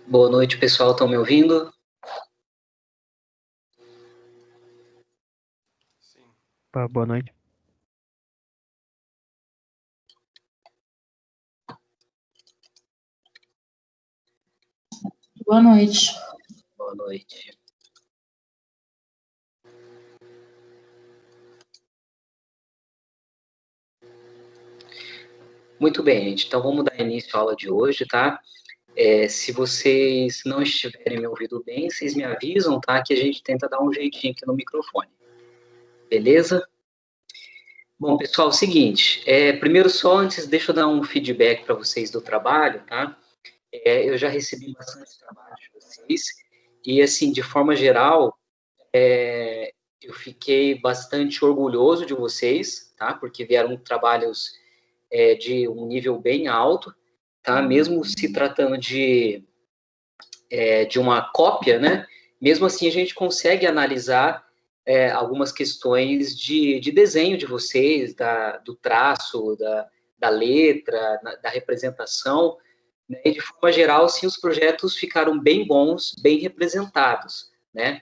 Boa noite, pessoal. Estão me ouvindo? Sim. Boa noite. Boa noite. Boa noite. Muito bem, gente. Então, vamos dar início à aula de hoje, tá? Se vocês não estiverem me ouvindo bem, vocês me avisam, tá? Que a gente tenta dar um jeitinho aqui no microfone. Beleza? Bom, pessoal, é o seguinte. Primeiro, só antes, deixa eu dar um feedback para vocês do trabalho, tá? Eu já recebi bastante trabalho de vocês. E, assim, de forma geral, eu fiquei bastante orgulhoso de vocês, tá? Porque vieram trabalhos de um nível bem alto, tá? Mesmo se tratando de uma cópia, né? Mesmo assim, a gente consegue analisar algumas questões de desenho de vocês, do traço, da letra, da representação, né? E de forma geral, sim, os projetos ficaram bem bons, bem representados, né?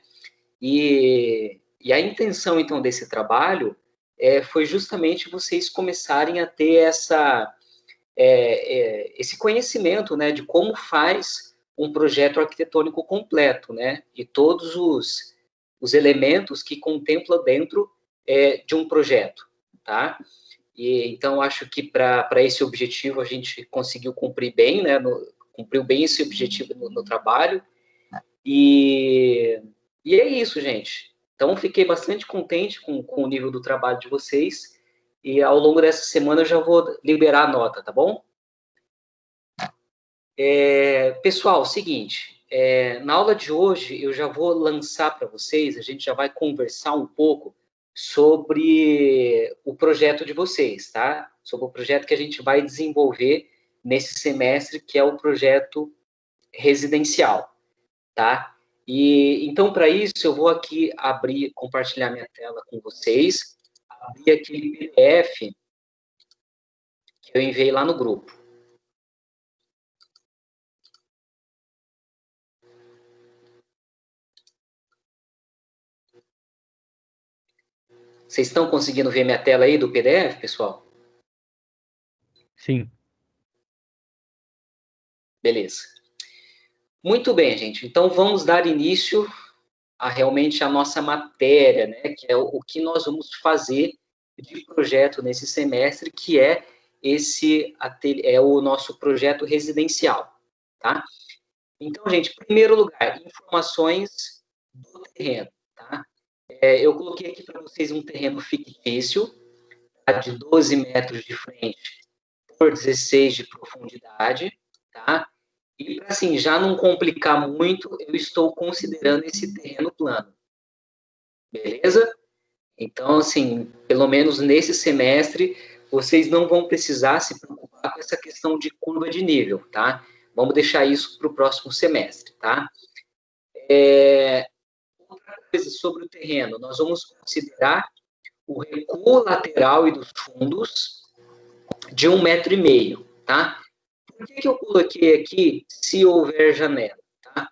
E a intenção, então, desse trabalho foi justamente vocês começarem a ter esse conhecimento, né, de como faz um projeto arquitetônico completo, né, e todos os elementos que contempla dentro de um projeto, tá? E então acho que para esse objetivo a gente conseguiu cumprir bem, né, cumpriu bem esse objetivo no trabalho. E é isso, gente. Então fiquei bastante contente com o nível do trabalho de vocês. E ao longo dessa semana eu já vou liberar a nota, tá bom? Pessoal, seguinte, na aula de hoje eu já vou lançar para vocês, a gente já vai conversar um pouco sobre o projeto de vocês, tá? Sobre o projeto que a gente vai desenvolver nesse semestre, que é o projeto residencial, tá? E então, para isso, eu vou aqui compartilhar minha tela com vocês, abrir aquele PDF que eu enviei lá no grupo. Vocês estão conseguindo ver minha tela aí do PDF, pessoal? Sim. Beleza. Muito bem, gente. Então, vamos dar início realmente a nossa matéria, né? Que é o que nós vamos fazer de projeto nesse semestre, que é o nosso projeto residencial, tá? Então, gente, em primeiro lugar, informações do terreno, tá? Eu coloquei aqui para vocês um terreno fictício, tá? De 12 metros de frente por 16 de profundidade, tá? E, assim, já não complicar muito, eu estou considerando esse terreno plano. Beleza? Então, assim, pelo menos nesse semestre, vocês não vão precisar se preocupar com essa questão de curva de nível, tá? Vamos deixar isso para o próximo semestre, tá? Outra coisa sobre o terreno, nós vamos considerar o recuo lateral e dos fundos de 1,5 m, tá? Por que eu coloquei aqui se houver janela, tá?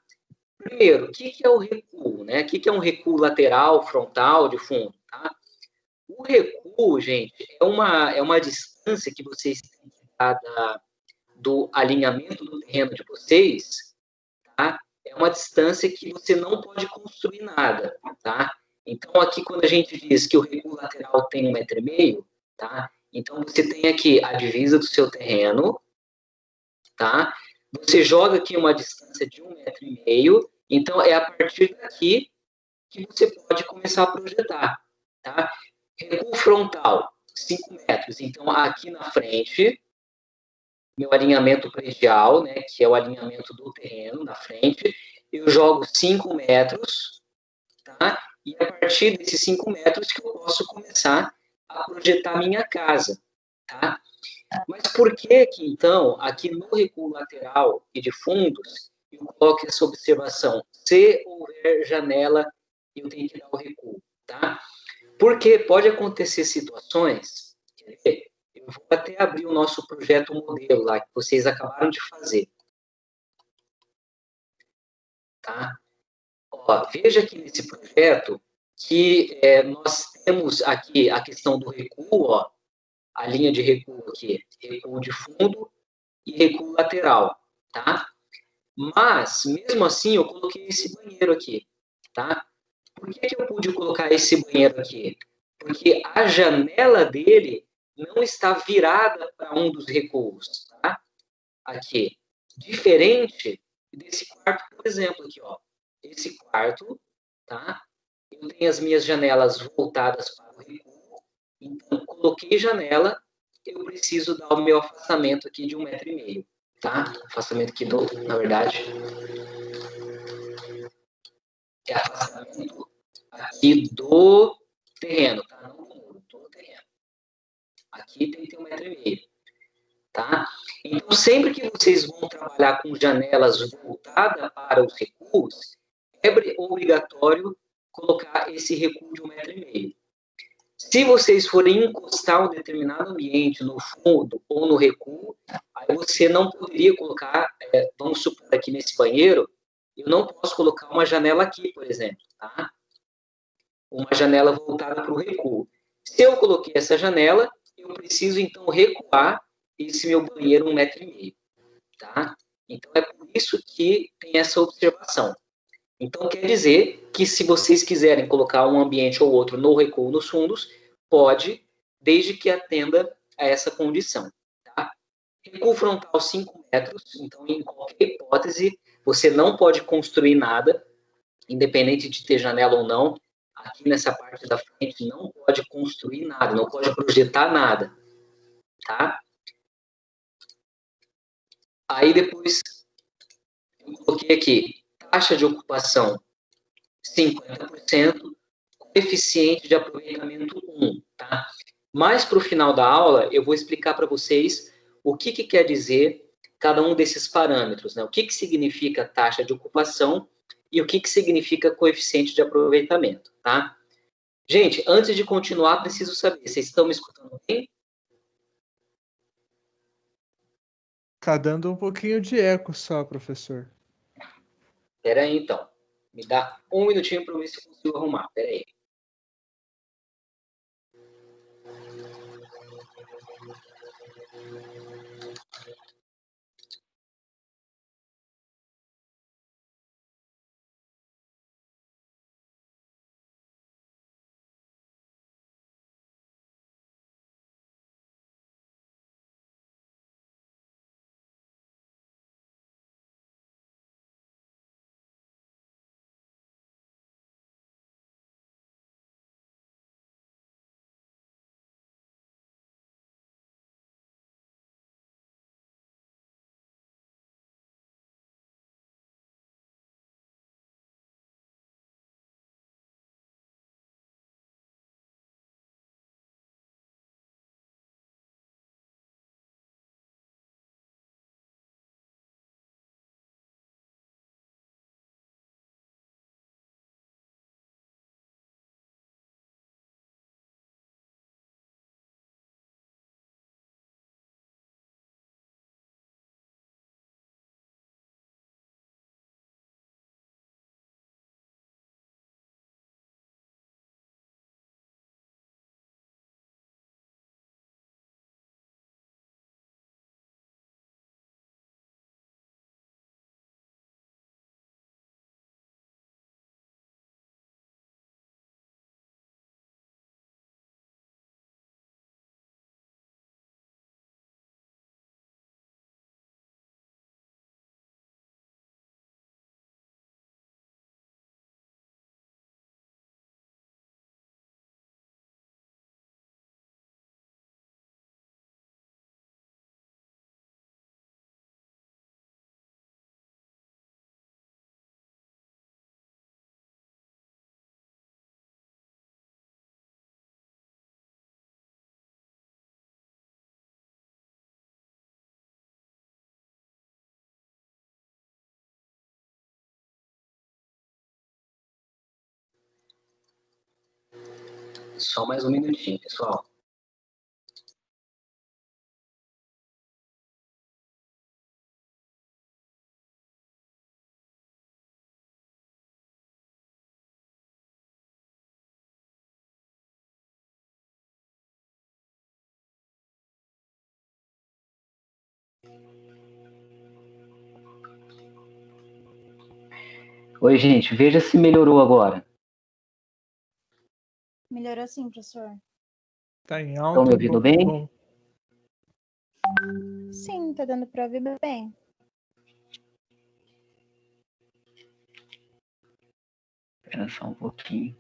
Primeiro, o que é o recuo, né? O que é um recuo lateral, frontal, de fundo, tá? O recuo, gente, é uma distância que vocês têm que dar do alinhamento do terreno de vocês, tá? É uma distância que você não pode construir nada, tá? Então, aqui, quando a gente diz que o recuo lateral tem 1,5 m, tá? Então, você tem aqui a divisa do seu terreno, tá? Você joga aqui uma distância de 1,5 m, então é a partir daqui que você pode começar a projetar, tá? Recuo frontal, 5 metros. Então, aqui na frente, meu alinhamento predial, né, que é o alinhamento do terreno na frente, eu jogo 5 metros, tá? E a partir desses 5 metros que eu posso começar a projetar minha casa, tá? Mas por que que, então, aqui no recuo lateral e de fundos, eu coloco essa observação? Se houver janela, eu tenho que dar o recuo, tá? Porque pode acontecer situações, eu vou até abrir o nosso projeto modelo lá, que vocês acabaram de fazer. tá? Ó, veja aqui nesse projeto que nós temos aqui a questão do recuo, ó, a linha de recuo aqui, recuo de fundo e recuo lateral, tá? Mas, mesmo assim, eu coloquei esse banheiro aqui, tá? Por que eu pude colocar esse banheiro aqui? Porque a janela dele não está virada para um dos recuos, tá? Aqui. Diferente desse quarto, por exemplo, aqui, ó. Esse quarto, tá? Eu tenho as minhas janelas voltadas para o recuo, então coloquei janela, eu preciso dar o meu afastamento aqui de 1,5 m, tá? Afastamento aqui na verdade, é afastamento aqui do terreno, tá? Não do muro, do terreno. Aqui tem que ter 1,5 m, tá? Então, sempre que vocês vão trabalhar com janelas voltadas para os recuos, é obrigatório colocar esse recuo de 1,5 m. Se vocês forem encostar um determinado ambiente no fundo ou no recuo, aí você não poderia colocar, vamos supor aqui nesse banheiro, eu não posso colocar uma janela aqui, por exemplo, tá? Uma janela voltada para o recuo. Se eu coloquei essa janela, eu preciso então recuar esse meu banheiro 1,5 m, tá? Então é por isso que tem essa observação. Então quer dizer que se vocês quiserem colocar um ambiente ou outro no recuo nos fundos, pode, desde que atenda a essa condição, tá? Recuo frontal 5 metros, então em qualquer hipótese você não pode construir nada, independente de ter janela ou não. Aqui nessa parte da frente não pode construir nada, não pode projetar nada, tá? Aí depois eu coloquei aqui taxa de ocupação 50%, coeficiente de aproveitamento 1, tá? Mais para o final da aula eu vou explicar para vocês o que quer dizer cada um desses parâmetros, né? O que significa taxa de ocupação e o que significa coeficiente de aproveitamento, tá? Gente, antes de continuar, preciso saber, vocês estão me escutando bem? Tá dando um pouquinho de eco só, professor. Espera aí, então. Me dá um minutinho para eu ver se eu consigo arrumar. Espera aí. Só mais um minutinho, pessoal. Oi, gente, veja se melhorou agora. Melhorou sim, professor. Tá em Estão alta, me ouvindo bem? bom. Sim, tá dando pra ouvir bem. Espera só um pouquinho.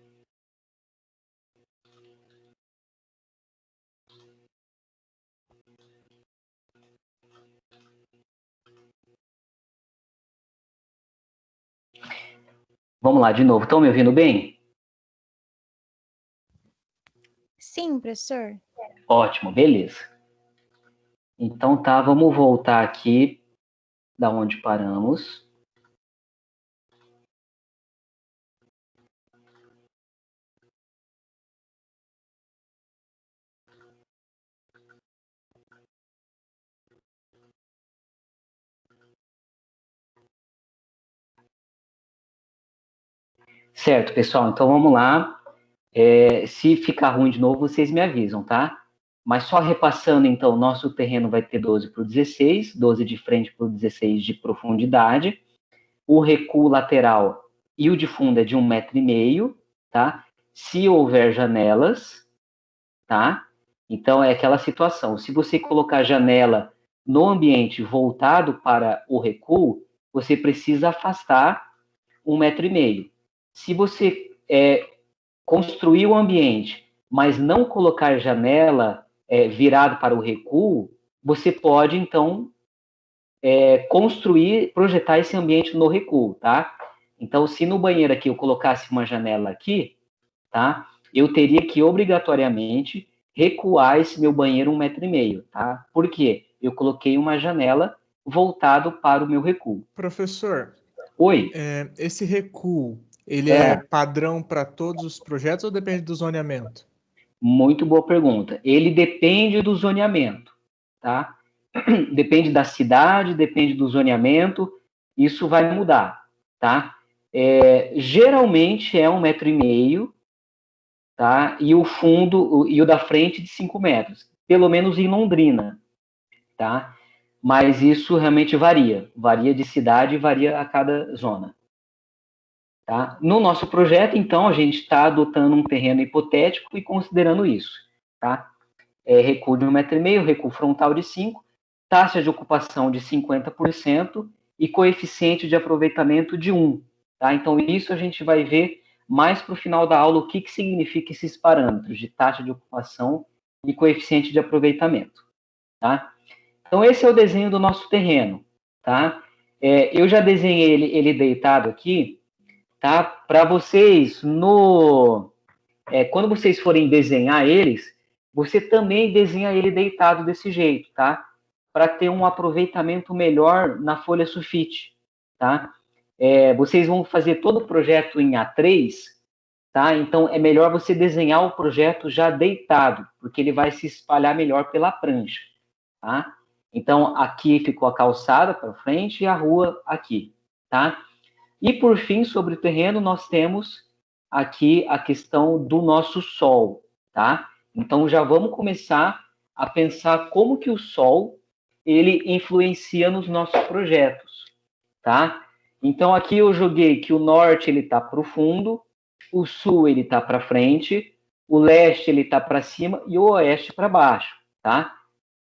Vamos lá, de novo. Estão me ouvindo bem? Sim, professor. Ótimo, beleza. Então tá, vamos voltar aqui da onde paramos. Certo, pessoal, então vamos lá. Se ficar ruim de novo, vocês me avisam, tá? Mas só repassando, então, nosso terreno vai ter 12 por 16, 12 de frente por 16 de profundidade. O recuo lateral e o de fundo é de 1,5 m, tá? Se houver janelas, tá? Então, é aquela situação. Se você colocar janela no ambiente voltado para o recuo, você precisa afastar 1,5 m. Se você construir o ambiente, mas não colocar janela virado para o recuo, você pode, então, projetar esse ambiente no recuo, tá? Então, se no banheiro aqui eu colocasse uma janela aqui, tá? Eu teria que, obrigatoriamente, recuar esse meu banheiro 1,5 m, tá? Por quê? Eu coloquei uma janela voltado para o meu recuo. Professor, Oi? esse recuo, ele é padrão para todos os projetos ou depende do zoneamento? Muito boa pergunta. Ele depende do zoneamento, tá? Depende da cidade, depende do zoneamento, isso vai mudar, tá? Geralmente é 1,5 m, tá? E o fundo, e o da frente de 5 metros, pelo menos em Londrina, tá? Mas isso realmente varia de cidade, varia a cada zona. Tá? No nosso projeto, então, a gente está adotando um terreno hipotético e considerando isso. Tá? Recuo de 1,5 m, recuo frontal de 5, taxa de ocupação de 50% e coeficiente de aproveitamento de 1. Tá? Então, isso a gente vai ver mais para o final da aula o que significa esses parâmetros de taxa de ocupação e coeficiente de aproveitamento. Tá? Então, esse é o desenho do nosso terreno. Tá? Eu já desenhei ele deitado aqui, tá? Para vocês, quando vocês forem desenhar eles, você também desenha ele deitado desse jeito, tá? Para ter um aproveitamento melhor na folha sulfite, tá? Vocês vão fazer todo o projeto em A3, tá? Então, é melhor você desenhar o projeto já deitado, porque ele vai se espalhar melhor pela prancha, tá? Então, aqui ficou a calçada para frente e a rua aqui, tá? E, por fim, sobre o terreno, nós temos aqui a questão do nosso sol, tá? Então, já vamos começar a pensar como que o sol, ele influencia nos nossos projetos, tá? Então, aqui eu joguei que o norte, ele está para o fundo, o sul, ele está para frente, o leste, ele está para cima e o oeste para baixo, tá?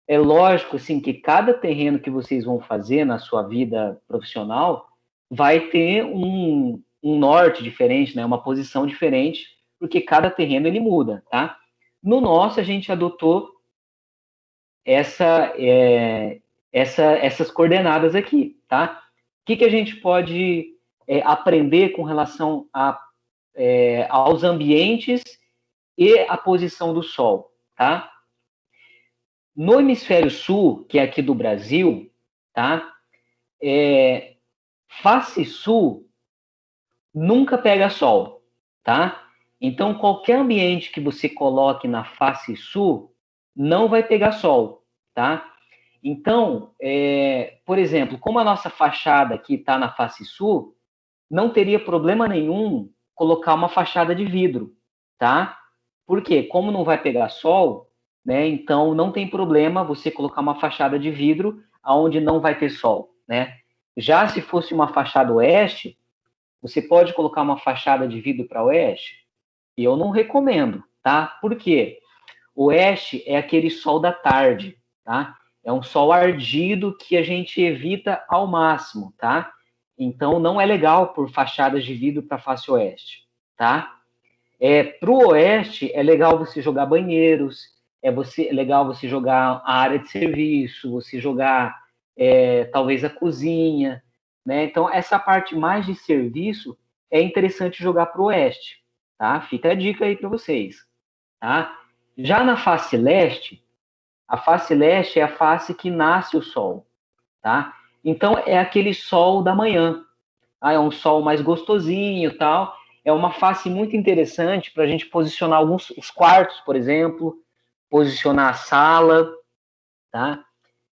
É lógico, assim, que cada terreno que vocês vão fazer na sua vida profissional vai ter um norte diferente, né? Uma posição diferente, porque cada terreno ele muda, tá? No nosso, a gente adotou essas coordenadas aqui, tá? O que a gente pode aprender com relação aos ambientes e a posição do Sol, tá? No hemisfério sul, que é aqui do Brasil, tá? Face sul nunca pega sol, tá? Então, qualquer ambiente que você coloque na face sul não vai pegar sol, tá? Então, por exemplo, como a nossa fachada aqui está na face sul, não teria problema nenhum colocar uma fachada de vidro, tá? Por quê? Como não vai pegar sol, né? Então, não tem problema você colocar uma fachada de vidro aonde não vai ter sol, né? Já se fosse uma fachada oeste, você pode colocar uma fachada de vidro para oeste? E eu não recomendo, tá? Por quê? Oeste é aquele sol da tarde, tá? É um sol ardido que a gente evita ao máximo, tá? Então, não é legal por fachadas de vidro para face oeste, tá? Para o oeste, é legal você jogar banheiros, é legal você jogar a área de serviço, você jogar talvez a cozinha, né? Então, essa parte mais de serviço é interessante jogar para o oeste, tá? Fica a dica aí para vocês, tá? Já na face leste, a face leste é a face que nasce o sol, tá? Então, é aquele sol da manhã, é um sol mais gostosinho e tal. É uma face muito interessante para a gente posicionar os quartos, por exemplo, posicionar a sala, tá?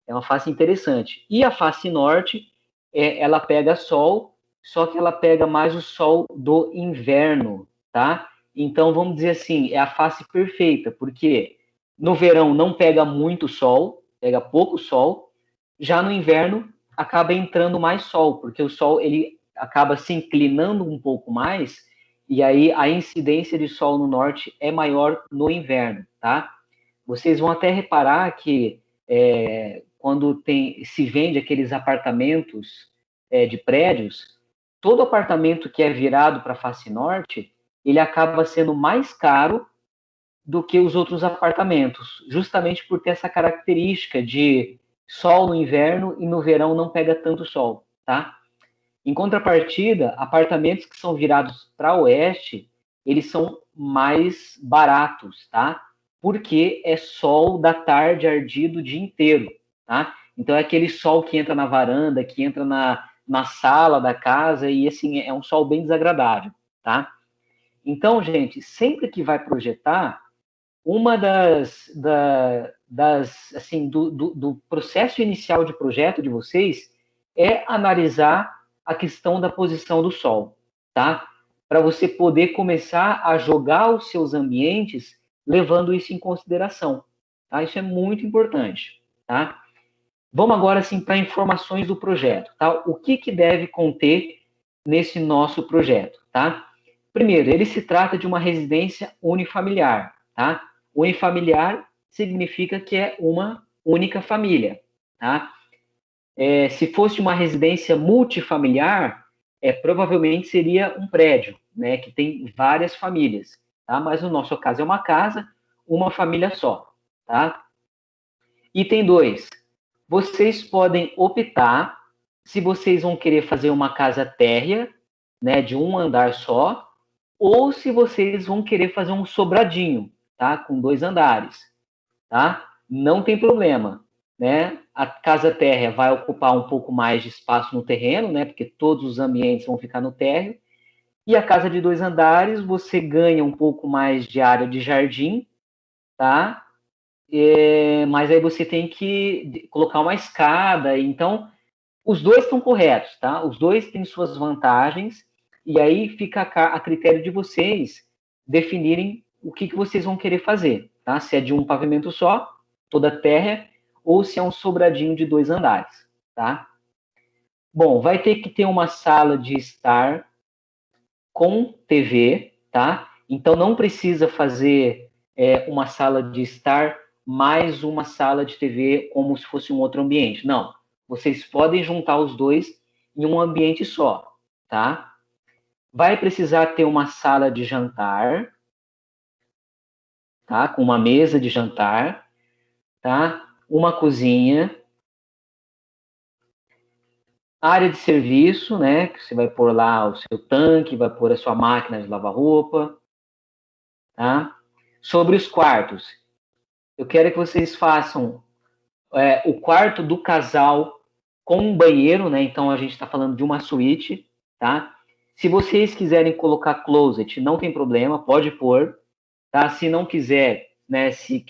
É uma face interessante. E a face norte, ela pega sol, só que ela pega mais o sol do inverno, tá? Então, vamos dizer assim, é a face perfeita, porque no verão não pega muito sol, pega pouco sol, já no inverno acaba entrando mais sol, porque o sol ele acaba se inclinando um pouco mais, e aí a incidência de sol no norte é maior no inverno, tá? Vocês vão até reparar que quando se vende aqueles apartamentos de prédios, todo apartamento que é virado para a face norte, ele acaba sendo mais caro do que os outros apartamentos, justamente por ter essa característica de sol no inverno e no verão não pega tanto sol, tá? Em contrapartida, apartamentos que são virados para oeste, eles são mais baratos, tá? Porque é sol da tarde ardido o dia inteiro, tá? Então é aquele sol que entra na varanda, que entra na sala da casa e assim é um sol bem desagradável, tá? Então, gente, sempre que vai projetar, uma assim, do processo inicial de projeto de vocês é analisar a questão da posição do Sol, tá? Para você poder começar a jogar os seus ambientes levando isso em consideração, tá? Isso é muito importante, tá? Vamos agora, assim, para informações do projeto, tá? O que deve conter nesse nosso projeto, tá? Primeiro, ele se trata de uma residência unifamiliar, tá? Unifamiliar significa que é uma única família, tá? Se fosse uma residência multifamiliar, provavelmente seria um prédio, né, que tem várias famílias, tá? Mas no nosso caso é uma casa, uma família só, tá? Item 2. Vocês podem optar se vocês vão querer fazer uma casa térrea, né, de um andar só, ou se vocês vão querer fazer um sobradinho, tá? Com 2 andares, tá? Não tem problema, né? A casa térrea vai ocupar um pouco mais de espaço no terreno, né? Porque todos os ambientes vão ficar no térreo. E a casa de 2 andares, você ganha um pouco mais de área de jardim, tá? Mas aí você tem que colocar uma escada. Então, os dois estão corretos, tá? Os dois têm suas vantagens. E aí fica a critério de vocês definirem o que vocês vão querer fazer, tá? Se é de um pavimento só, toda terra, ou se é um sobradinho de 2 andares, tá? Bom, vai ter que ter uma sala de estar com TV, tá? Então não precisa fazer uma sala de estar mais uma sala de TV como se fosse um outro ambiente. Não, vocês podem juntar os dois em um ambiente só, tá? Vai precisar ter uma sala de jantar, tá? Com uma mesa de jantar, tá? Uma cozinha, área de serviço, né? Que você vai pôr lá o seu tanque, vai pôr a sua máquina de lavar roupa, tá? Sobre os quartos, eu quero que vocês façam o quarto do casal com um banheiro, né? Então a gente está falando de uma suíte, tá? Se vocês quiserem colocar closet, não tem problema, pode pôr, tá? Se não quiser, né? Se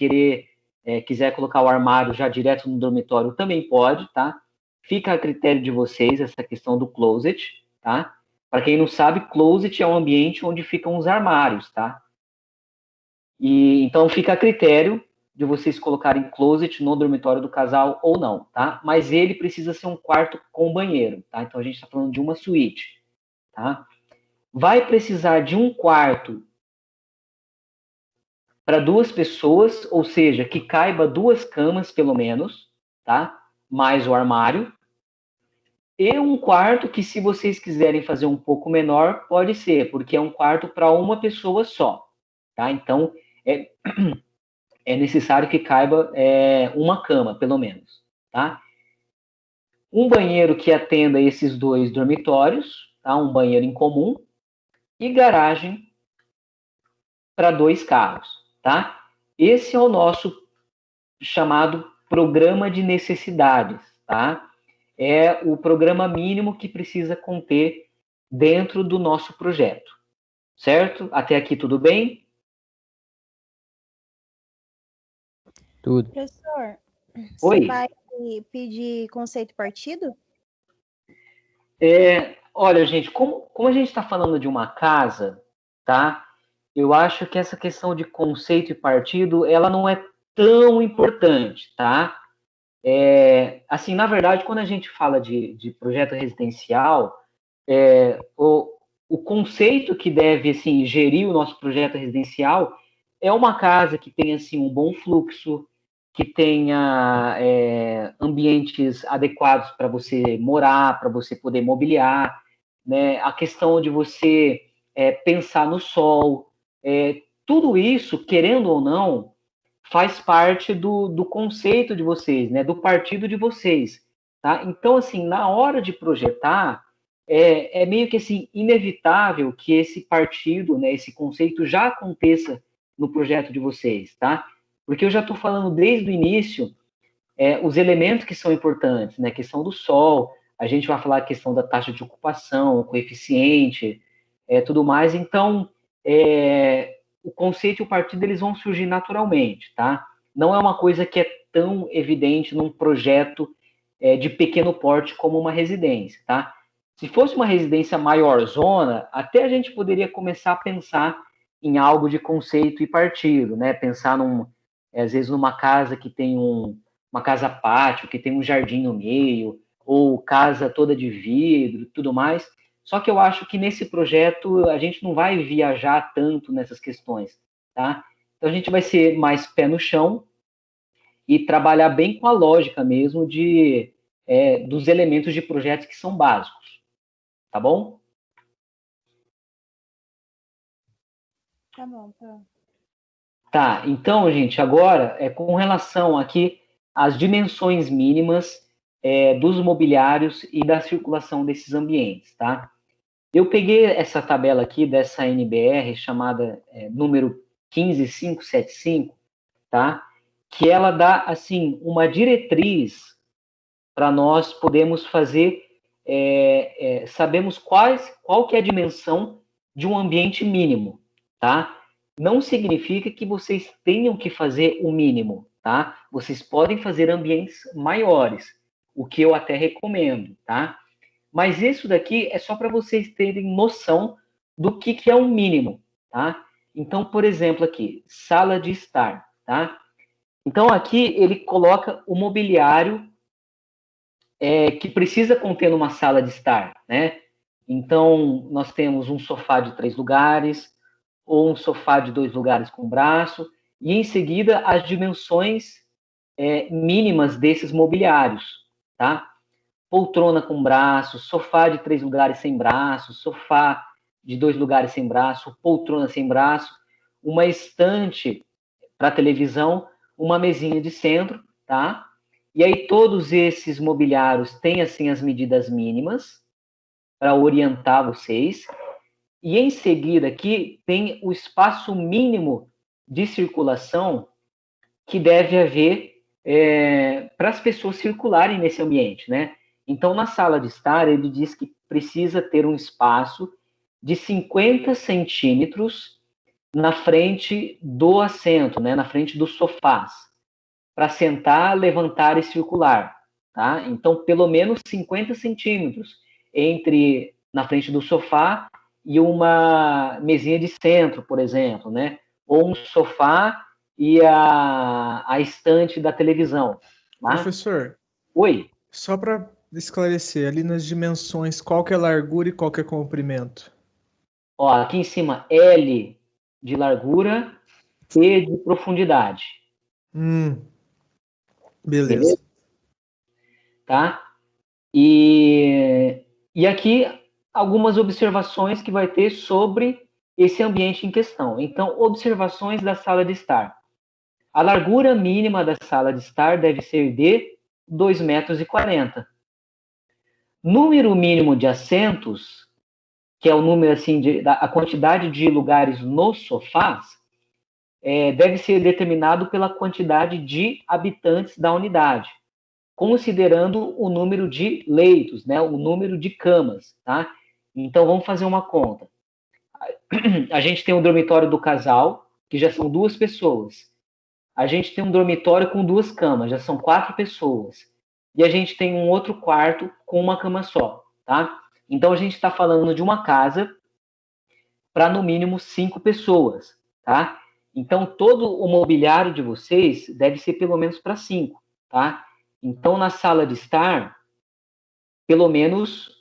quiser colocar o armário já direto no dormitório, também pode, tá? Fica a critério de vocês essa questão do closet, tá? Para quem não sabe, closet é um ambiente onde ficam os armários, tá? E então fica a critério, de vocês colocarem closet no dormitório do casal ou não, tá? Mas ele precisa ser um quarto com banheiro, tá? Então a gente está falando de uma suíte, tá? Vai precisar de um quarto para 2 pessoas, ou seja, que caiba 2 camas pelo menos, tá? Mais o armário. E um quarto que, se vocês quiserem fazer um pouco menor, pode ser, porque é um quarto para uma pessoa só, tá? Então é necessário que caiba uma cama, pelo menos, tá? Um banheiro que atenda esses 2 dormitórios, tá? Um banheiro em comum, e garagem para 2 carros, tá? Esse é o nosso chamado programa de necessidades, tá? É o programa mínimo que precisa conter dentro do nosso projeto, certo? Até aqui tudo bem? Tudo. Professor, Oi. você vai pedir conceito partido? Olha, gente, como a gente está falando de uma casa, tá? Eu acho que essa questão de conceito e partido, ela não é tão importante, tá? Assim, na verdade, quando a gente fala de projeto residencial, o conceito que deve, assim, gerir o nosso projeto residencial é uma casa que tenha, assim, um bom fluxo, que tenha ambientes adequados para você morar, para você poder mobiliar, né? A questão de você pensar no sol, tudo isso, querendo ou não, faz parte do conceito de vocês, né? Do partido de vocês, tá? Então, assim, na hora de projetar, é meio que assim inevitável que esse partido, né? Esse conceito já aconteça no projeto de vocês, tá? Porque eu já estou falando desde o início os elementos que são importantes, né? A questão do sol, a gente vai falar a questão da taxa de ocupação, o coeficiente, tudo mais. Então, o conceito e o partido eles vão surgir naturalmente, tá? Não é uma coisa que é tão evidente num projeto de pequeno porte como uma residência, tá? Se fosse uma residência maior zona, até a gente poderia começar a pensar em algo de conceito e partido, né? Pensar às vezes numa casa que tem uma casa pátio, que tem um jardim no meio, ou casa toda de vidro, tudo mais. Só que eu acho que nesse projeto a gente não vai viajar tanto nessas questões, tá? Então a gente vai ser mais pé no chão e trabalhar bem com a lógica mesmo dos elementos de projetos que são básicos, tá bom? Tá bom, tá. Tá, então, gente, agora com relação aqui às dimensões mínimas dos mobiliários e da circulação desses ambientes, tá? Eu peguei essa tabela aqui dessa NBR chamada número 15575, tá? Que ela dá assim uma diretriz para nós podermos fazer, sabemos qual que é a dimensão de um ambiente mínimo, tá? Não significa que vocês tenham que fazer o mínimo, tá? Vocês podem fazer ambientes maiores, o que eu até recomendo, tá? Mas isso daqui é só para vocês terem noção do que é um mínimo, tá? Então, por exemplo, aqui, sala de estar, tá? Então, aqui ele coloca o mobiliário que precisa conter numa sala de estar, né? Então, nós temos um sofá de 3 lugares, ou um sofá de 2 lugares com braço, e em seguida as dimensões mínimas desses mobiliários, tá? Poltrona com braço, sofá de 3 lugares sem braço, sofá de 2 lugares sem braço, poltrona sem braço, uma estante para televisão, uma mesinha de centro, tá? E aí todos esses mobiliários têm assim as medidas mínimas para orientar vocês. E em seguida aqui tem o espaço mínimo de circulação que deve haver para as pessoas circularem nesse ambiente, né? Então, na sala de estar, ele diz que precisa ter um espaço de 50 centímetros na frente do assento, né? Na frente dos sofás, para sentar, levantar e circular, tá? Então, pelo menos 50 centímetros na frente do sofá e uma mesinha de centro, por exemplo, né? Ou um sofá e a estante da televisão. Tá? Professor, Oi. só para esclarecer, ali nas dimensões, qual que é a largura e qual que é o comprimento? Ó, aqui em cima, L de largura, T de profundidade. Beleza. Tá? E aqui, algumas observações que vai ter sobre esse ambiente em questão. Então, observações da sala de estar. A largura mínima da sala de estar deve ser de 2,40 metros. Número mínimo de assentos, que é o número, assim, a quantidade de lugares nos sofás, deve ser determinado pela quantidade de habitantes da unidade, considerando o número de leitos, né, o número de camas, tá? Então, vamos fazer uma conta. A gente tem um dormitório do casal, que já são 2 pessoas. A gente tem um dormitório com 2 camas, já são 4 pessoas. E a gente tem um outro quarto com uma cama só, tá? Então, a gente está falando de uma casa para, no mínimo, 5 pessoas, tá? Então, todo o mobiliário de vocês deve ser pelo menos para 5, tá? Então, na sala de estar, pelo menos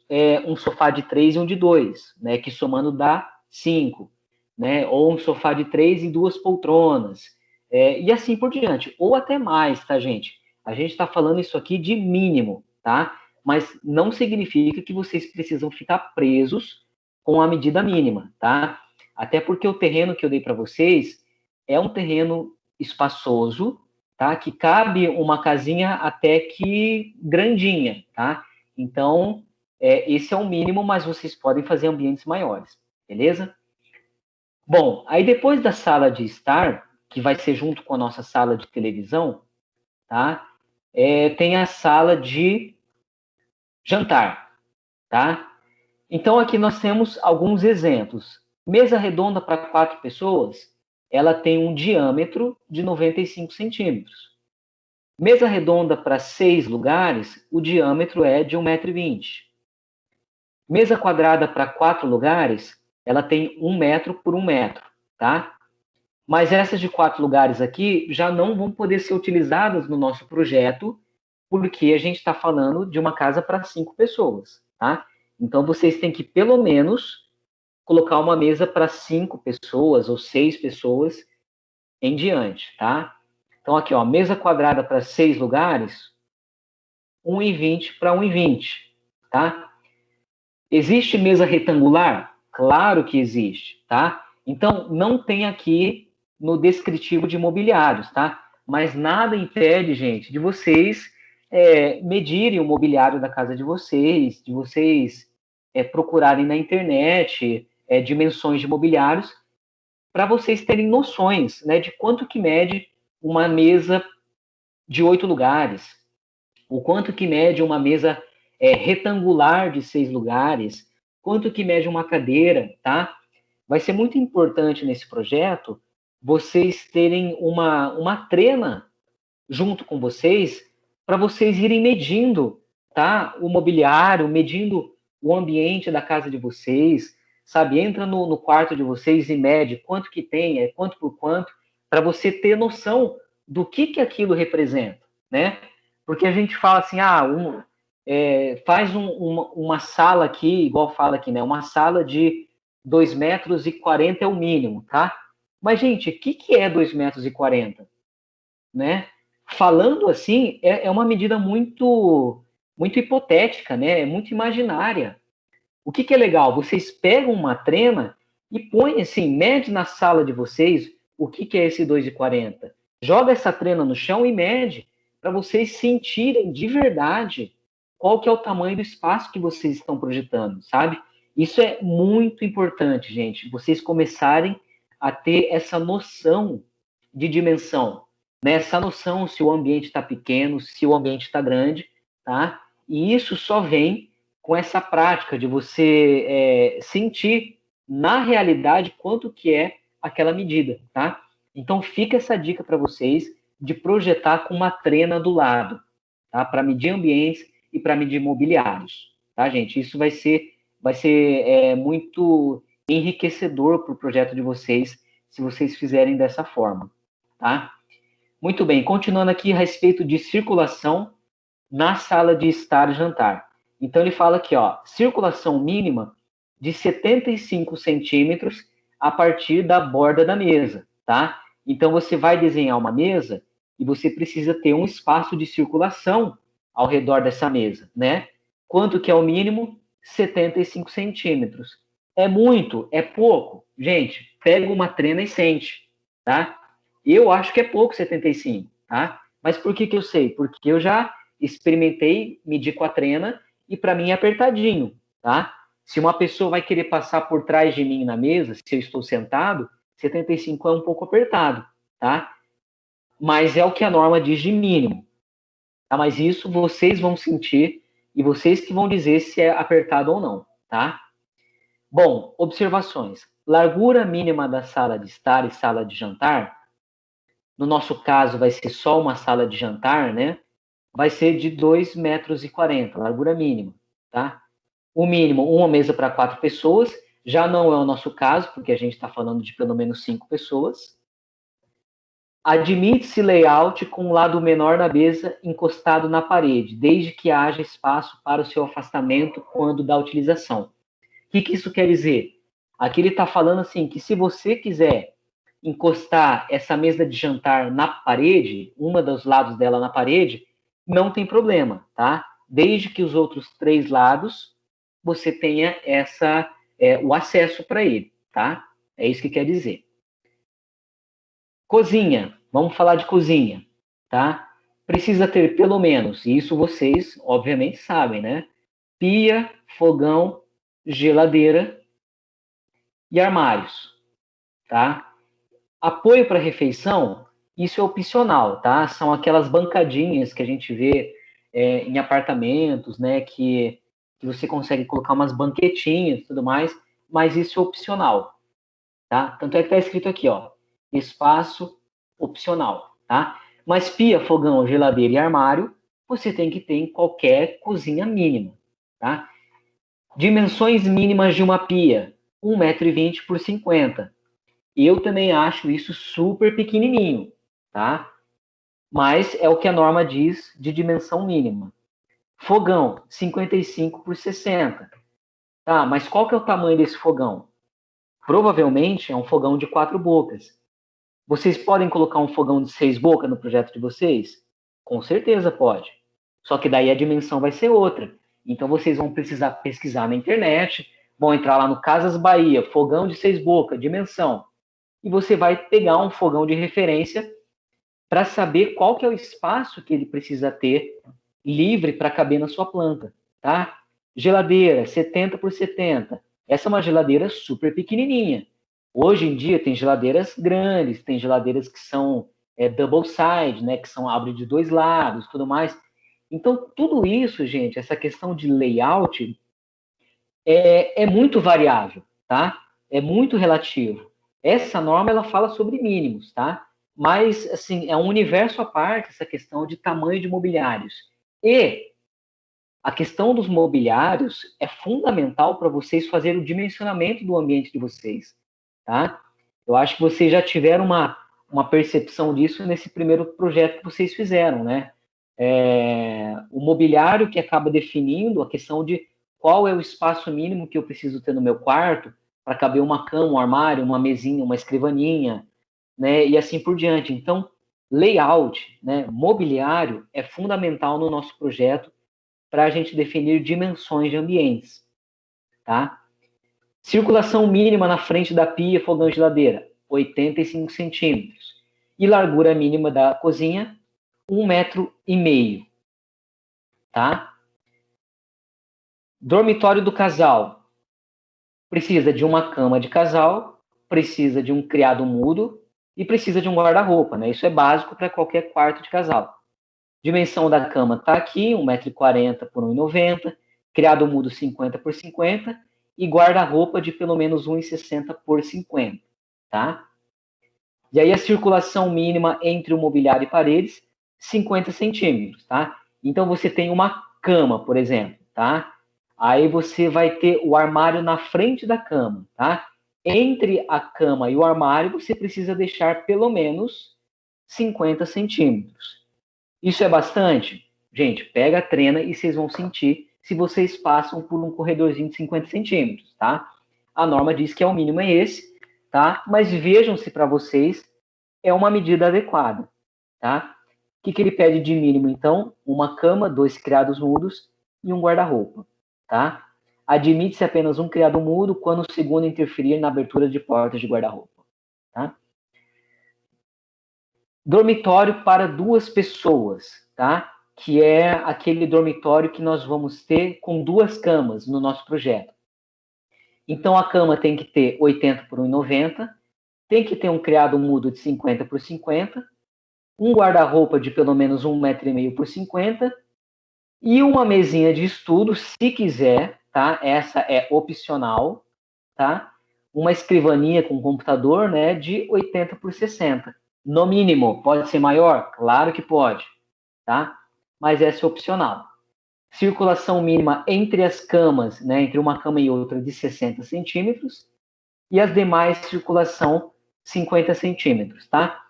um sofá de 3 e um de 2, né? Que somando dá 5, né? Ou um sofá de 3 e 2 poltronas, e assim por diante. Ou até mais, tá, gente? A gente está falando isso aqui de mínimo, tá? Mas não significa que vocês precisam ficar presos com a medida mínima, tá? Até porque o terreno que eu dei para vocês é um terreno espaçoso, tá? Que cabe uma casinha até que grandinha, tá? Então, esse é o mínimo, mas vocês podem fazer ambientes maiores, beleza? Bom, aí depois da sala de estar, que vai ser junto com a nossa sala de televisão, tá? Tem a sala de jantar, tá? Então, aqui nós temos alguns exemplos. Mesa redonda para 4 pessoas, ela tem um diâmetro de 95 centímetros. Mesa redonda para 6 lugares, o diâmetro é de 1,20 m. Mesa quadrada para 4 lugares, ela tem 1 metro por 1 metro, tá? Mas essas de 4 lugares aqui já não vão poder ser utilizadas no nosso projeto, porque a gente está falando de uma casa para 5 pessoas, tá? Então, vocês têm que, pelo menos, colocar uma mesa para 5 pessoas ou 6 pessoas em diante, tá? Então, aqui, ó, mesa quadrada para 6 lugares, 1,20 para 1,20, tá? Existe mesa retangular? Claro que existe, tá? Então, não tem aqui no descritivo de mobiliários, tá? Mas nada impede, gente, de vocês medirem o mobiliário da casa de vocês procurarem na internet dimensões de mobiliários, para vocês terem noções, né, de quanto que mede uma mesa de 8 lugares, o quanto que mede uma mesa retangular de 6 lugares, quanto que mede uma cadeira, tá? Vai ser muito importante nesse projeto vocês terem uma trena junto com vocês, para vocês irem medindo, tá? O mobiliário, medindo o ambiente da casa de vocês, sabe? Entra no quarto de vocês e mede quanto que tem, quanto por quanto, para você ter noção do que aquilo representa, né? Porque a gente fala assim, faz uma sala aqui, igual fala aqui, né? Uma sala de 2,40 metros é o mínimo, tá? Mas, gente, o que é 2,40 metros, né? Falando assim, é uma medida muito, muito hipotética, né? É muito imaginária. O que é legal? Vocês pegam uma trena e põem assim, mede na sala de vocês o que é esse 2,40. Joga essa trena no chão e mede, para vocês sentirem de verdade qual que é o tamanho do espaço que vocês estão projetando, sabe? Isso é muito importante, gente. Vocês começarem a ter essa noção de dimensão, né? Essa noção se o ambiente está pequeno, se o ambiente está grande, tá? E isso só vem com essa prática de você sentir na realidade quanto que é aquela medida, tá? Então fica essa dica para vocês de projetar com uma trena do lado, tá? Para medir ambientes e para medir mobiliários, tá, gente? Isso vai ser muito enriquecedor para o projeto de vocês, se vocês fizerem dessa forma. tá? Muito bem, continuando aqui a respeito de circulação na sala de estar e jantar. Então, ele fala aqui, ó, circulação mínima de 75 centímetros a partir da borda da mesa, tá? Então, você vai desenhar uma mesa e você precisa ter um espaço de circulação ao redor dessa mesa, né? Quanto que é o mínimo? 75 centímetros. É muito? É pouco? Gente, pega uma trena e sente, tá? Eu acho que é pouco 75, tá? Mas por que eu sei? Porque eu já experimentei medir com a trena e para mim é apertadinho, tá? Se uma pessoa vai querer passar por trás de mim na mesa, se eu estou sentado, 75 é um pouco apertado, tá? Mas é o que a norma diz de mínimo, tá? Mas isso vocês vão sentir e vocês que vão dizer se é apertado ou não, tá? Bom, observações. Largura mínima da sala de estar e sala de jantar, no nosso caso vai ser só uma sala de jantar, né? Vai ser de 2,40 metros, largura mínima, tá? O mínimo, uma mesa para 4 pessoas, já não é o nosso caso, porque a gente está falando de pelo menos 5 pessoas. Admite-se layout com o lado menor da mesa encostado na parede, desde que haja espaço para o seu afastamento quando da utilização. O que isso quer dizer? Aqui ele está falando assim, que se você quiser encostar essa mesa de jantar na parede, uma dos lados dela na parede, não tem problema, tá? Desde que os outros 3 lados você tenha o acesso para ele, tá? É isso que quer dizer. Cozinha, vamos falar de cozinha, tá? Precisa ter pelo menos, e isso vocês obviamente sabem, né? Pia, fogão, geladeira e armários, tá? Apoio para refeição, isso é opcional, tá? São aquelas bancadinhas que a gente vê em apartamentos, né? Que você consegue colocar umas banquetinhas e tudo mais, mas isso é opcional, tá? Tanto é que tá escrito aqui, ó, espaço opcional, tá? Mas pia, fogão, geladeira e armário, você tem que ter em qualquer cozinha mínima, tá? Dimensões mínimas de uma pia, 1,20 m por 50. Eu também acho isso super pequenininho, tá? Mas é o que a norma diz de dimensão mínima. Fogão, 55 por 60. Tá, mas qual que é o tamanho desse fogão? Provavelmente é um fogão de 4 bocas. Vocês podem colocar um fogão de 6 bocas no projeto de vocês? Com certeza pode. Só que daí a dimensão vai ser outra. Então vocês vão precisar pesquisar na internet, vão entrar lá no Casas Bahia, fogão de 6 bocas, dimensão. E você vai pegar um fogão de referência para saber qual que é o espaço que ele precisa ter livre para caber na sua planta, tá? Geladeira, 70 por 70. Essa é uma geladeira super pequenininha. Hoje em dia tem geladeiras grandes, tem geladeiras que são double side, né, que são abre de 2 lados, tudo mais. Então, tudo isso, gente, essa questão de layout é muito variável, tá? É muito relativo. Essa norma, ela fala sobre mínimos, tá? Mas, assim, é um universo à parte essa questão de tamanho de mobiliários. E a questão dos mobiliários é fundamental para vocês fazerem o dimensionamento do ambiente de vocês, tá? Eu acho que vocês já tiveram uma percepção disso nesse primeiro projeto que vocês fizeram, né? O mobiliário que acaba definindo a questão de qual é o espaço mínimo que eu preciso ter no meu quarto para caber uma cama, um armário, uma mesinha, uma escrivaninha, né? E assim por diante. Então, layout, né? Mobiliário é fundamental no nosso projeto para a gente definir dimensões de ambientes, tá? Circulação mínima na frente da pia, fogão e geladeira, 85 centímetros. E largura mínima da cozinha, 1,5 m, tá? Dormitório do casal. Precisa de uma cama de casal, precisa de um criado mudo e precisa de um guarda-roupa, né? Isso é básico para qualquer quarto de casal. Dimensão da cama está aqui, 1,40 m por 1,90 m, criado mudo 50 por 50 e guarda-roupa de pelo menos 1,60 por 50, tá? E aí a circulação mínima entre o mobiliário e paredes, 50 centímetros, tá? Então você tem uma cama, por exemplo, tá? Aí você vai ter o armário na frente da cama, tá? Entre a cama e o armário, você precisa deixar pelo menos 50 centímetros. Isso é bastante? Gente, pega a trena e vocês vão sentir se vocês passam por um corredorzinho de 50 centímetros, tá? A norma diz que o mínimo é esse, tá? Mas vejam se para vocês é uma medida adequada, tá? O que ele pede de mínimo, então? Uma cama, 2 criados mudos e um guarda-roupa, tá? Admite-se apenas um criado mudo quando o segundo interferir na abertura de portas de guarda-roupa, tá? Dormitório para 2 pessoas, tá? Que é aquele dormitório que nós vamos ter com 2 camas no nosso projeto. Então, a cama tem que ter 80 por 1,90, tem que ter um criado mudo de 50 por 50, um guarda-roupa de pelo menos 1,5 m por 50 e uma mesinha de estudo, se quiser, tá? Essa é opcional, tá? Uma escrivaninha com computador, né, de 80 por 60. No mínimo, pode ser maior? Claro que pode, tá? Mas essa é opcional. Circulação mínima entre as camas, né, entre uma cama e outra, de 60 centímetros, e as demais circulação 50 centímetros, tá?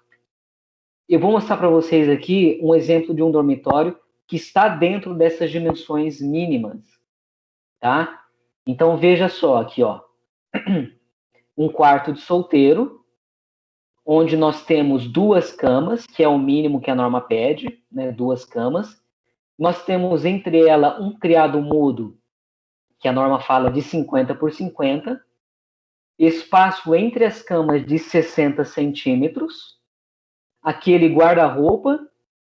Eu vou mostrar para vocês aqui um exemplo de um dormitório que está dentro dessas dimensões mínimas, tá? Então, veja só aqui, ó. Um quarto de solteiro, onde nós temos 2 camas, que é o mínimo que a norma pede, né? 2 camas. Nós temos entre elas um criado mudo, que a norma fala de 50 por 50. Espaço entre as camas de 60 centímetros. Aquele guarda-roupa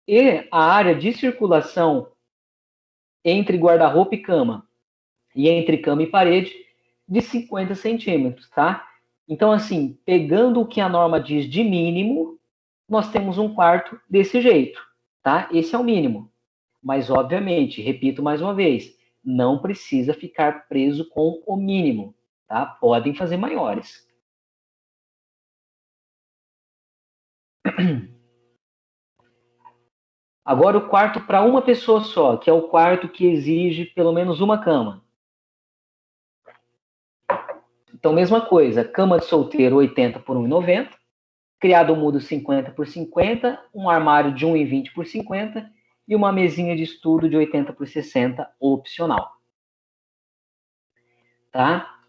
e a área de circulação entre guarda-roupa e cama, e entre cama e parede, de 50 centímetros, tá? Então, assim, pegando o que a norma diz de mínimo, nós temos um quarto desse jeito, tá? Esse é o mínimo. Mas, obviamente, repito mais uma vez, não precisa ficar preso com o mínimo, tá? Podem fazer maiores. Agora, o quarto para uma pessoa só, que é o quarto que exige pelo menos uma cama. Então, mesma coisa, cama de solteiro 80 por 1,90, criado mudo 50 por 50, um armário de 1,20 por 50 e uma mesinha de estudo de 80 por 60 opcional. Tá?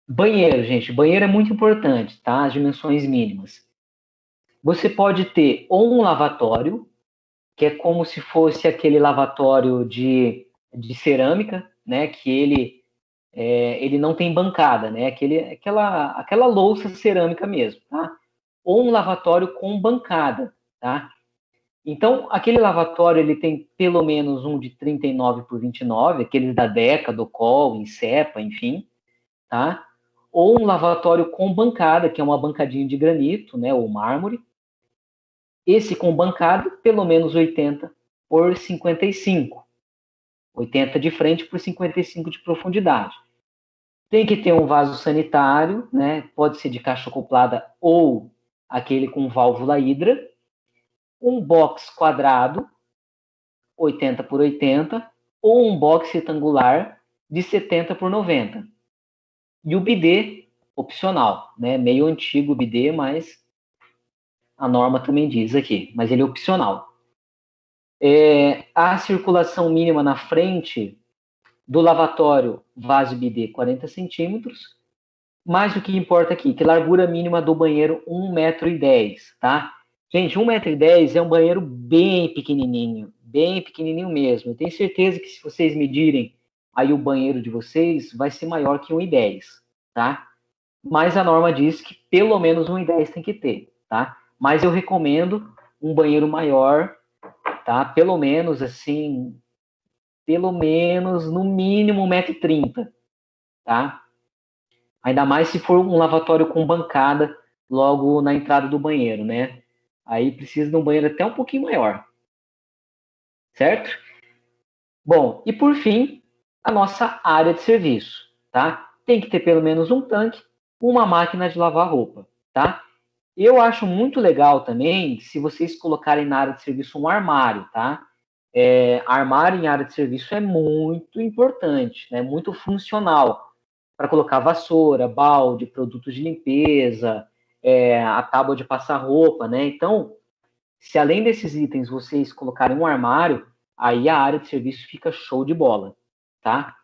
Banheiro, gente, banheiro é muito importante, tá? As dimensões mínimas. Você pode ter ou um lavatório, que é como se fosse aquele lavatório de cerâmica, né? Que ele não tem bancada, né? Aquela louça cerâmica mesmo, tá? Ou um lavatório com bancada, tá? Então, aquele lavatório, ele tem pelo menos um de 39 por 29, aqueles da Deca, do Col, Insepa, enfim, tá? Ou um lavatório com bancada, que é uma bancadinha de granito, né, ou mármore. Esse com bancada, pelo menos 80 por 55. 80 de frente por 55 de profundidade. Tem que ter um vaso sanitário, né? Pode ser de caixa acoplada ou aquele com válvula hidra. Um box quadrado, 80 por 80, ou um box retangular de 70 por 90. E o bidê opcional, né? Meio antigo o bidê, mas a norma também diz aqui, mas ele é opcional. A circulação mínima na frente do lavatório, vaso bidê, 40 centímetros. Mas o que importa aqui, que largura mínima do banheiro, 1,10 m, tá? Gente, 1,10 m é um banheiro bem pequenininho mesmo. Eu tenho certeza que se vocês medirem aí o banheiro de vocês, vai ser maior que 1,10 m, tá? Mas a norma diz que pelo menos 1,10 m tem que ter, tá? Mas eu recomendo um banheiro maior, tá? Pelo menos, assim, no mínimo 1,30 m, tá? Ainda mais se for um lavatório com bancada logo na entrada do banheiro, né? Aí precisa de um banheiro até um pouquinho maior. Certo? Bom, e por fim, a nossa área de serviço, tá? Tem que ter pelo menos um tanque, uma máquina de lavar roupa, tá? Eu acho muito legal também se vocês colocarem na área de serviço um armário, tá? Armário em área de serviço é muito importante, né? Muito funcional para colocar vassoura, balde, produtos de limpeza, a tábua de passar roupa, né? Então, Se além desses itens vocês colocarem um armário, aí a área de serviço fica show de bola, tá?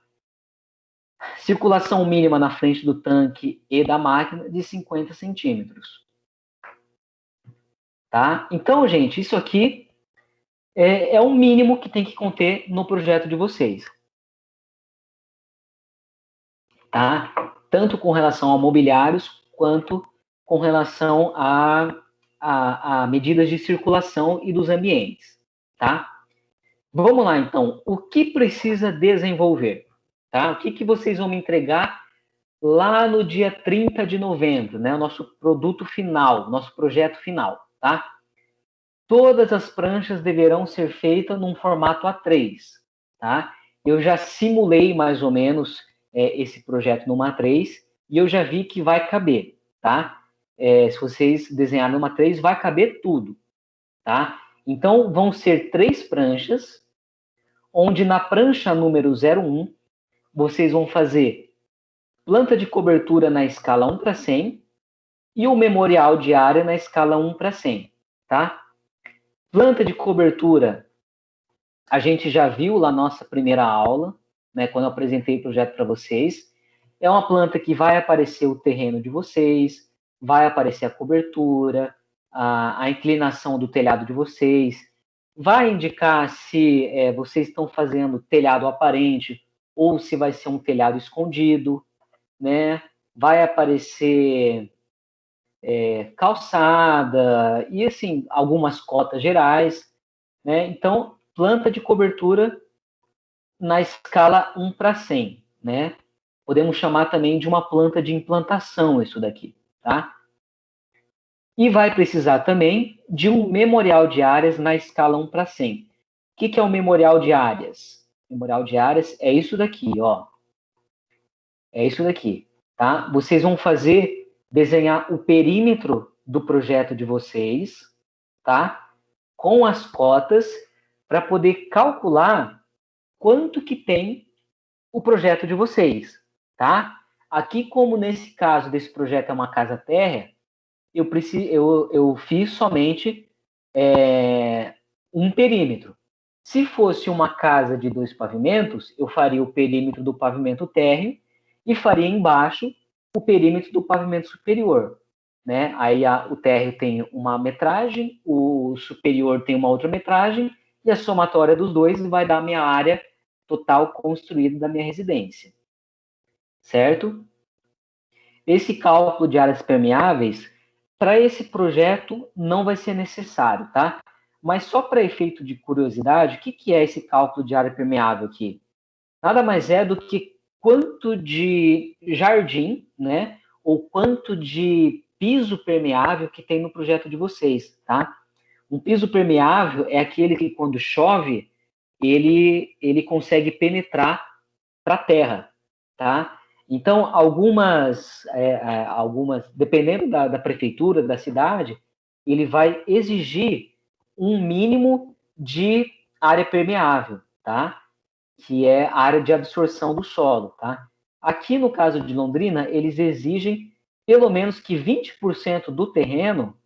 Circulação mínima na frente do tanque e da máquina de 50 centímetros. Tá? Então, gente, isso aqui é o mínimo que tem que conter no projeto de vocês. Tá? Tanto com relação a mobiliários, quanto com relação a medidas de circulação e dos ambientes. Tá? Vamos lá, então. O que precisa desenvolver? Tá? O que vocês vão me entregar lá no dia 30 de novembro, né? O nosso produto final, nosso projeto final, tá? Todas as pranchas deverão ser feitas num formato A3, tá? Eu já simulei mais ou menos esse projeto numa A3 e eu já vi que vai caber, tá? Se vocês desenharem numa A3, vai caber tudo, tá? Então, vão ser 3 pranchas, onde na prancha número 01, vocês vão fazer planta de cobertura na escala 1:100 e o memorial de área na escala 1:100, tá? Planta de cobertura, a gente já viu lá na nossa primeira aula, né, quando eu apresentei o projeto para vocês. É uma planta que vai aparecer o terreno de vocês, vai aparecer a cobertura, a inclinação do telhado de vocês, vai indicar se vocês estão fazendo telhado aparente ou se vai ser um telhado escondido, né? Vai aparecer calçada e, assim, algumas cotas gerais, né? Então, planta de cobertura na escala 1:100, né? Podemos chamar também de uma planta de implantação isso daqui, tá? E vai precisar também de um memorial de áreas na escala 1:100. O que é o memorial de áreas? O memorial de áreas é isso daqui, ó. É isso daqui, tá? Vocês vão desenhar o perímetro do projeto de vocês, tá? Com as cotas, para poder calcular quanto que tem o projeto de vocês, tá? Aqui, como nesse caso desse projeto é uma casa térrea, eu fiz somente um perímetro. Se fosse uma casa de 2 pavimentos, eu faria o perímetro do pavimento térreo e faria embaixo o perímetro do pavimento superior, né? Aí o térreo tem uma metragem, o superior tem uma outra metragem, e a somatória dos dois vai dar a minha área total construída da minha residência, certo? Esse cálculo de áreas permeáveis, para esse projeto, não vai ser necessário, tá? Mas só para efeito de curiosidade, o que é esse cálculo de área permeável aqui? Nada mais é do que quanto de jardim, né, ou quanto de piso permeável que tem no projeto de vocês, tá? Um piso permeável é aquele que, quando chove, ele consegue penetrar para a terra, tá? Então, algumas, dependendo da prefeitura, da cidade, ele vai exigir um mínimo de área permeável, tá? Que é a área de absorção do solo, tá? Aqui, no caso de Londrina, eles exigem pelo menos que 20% do terreno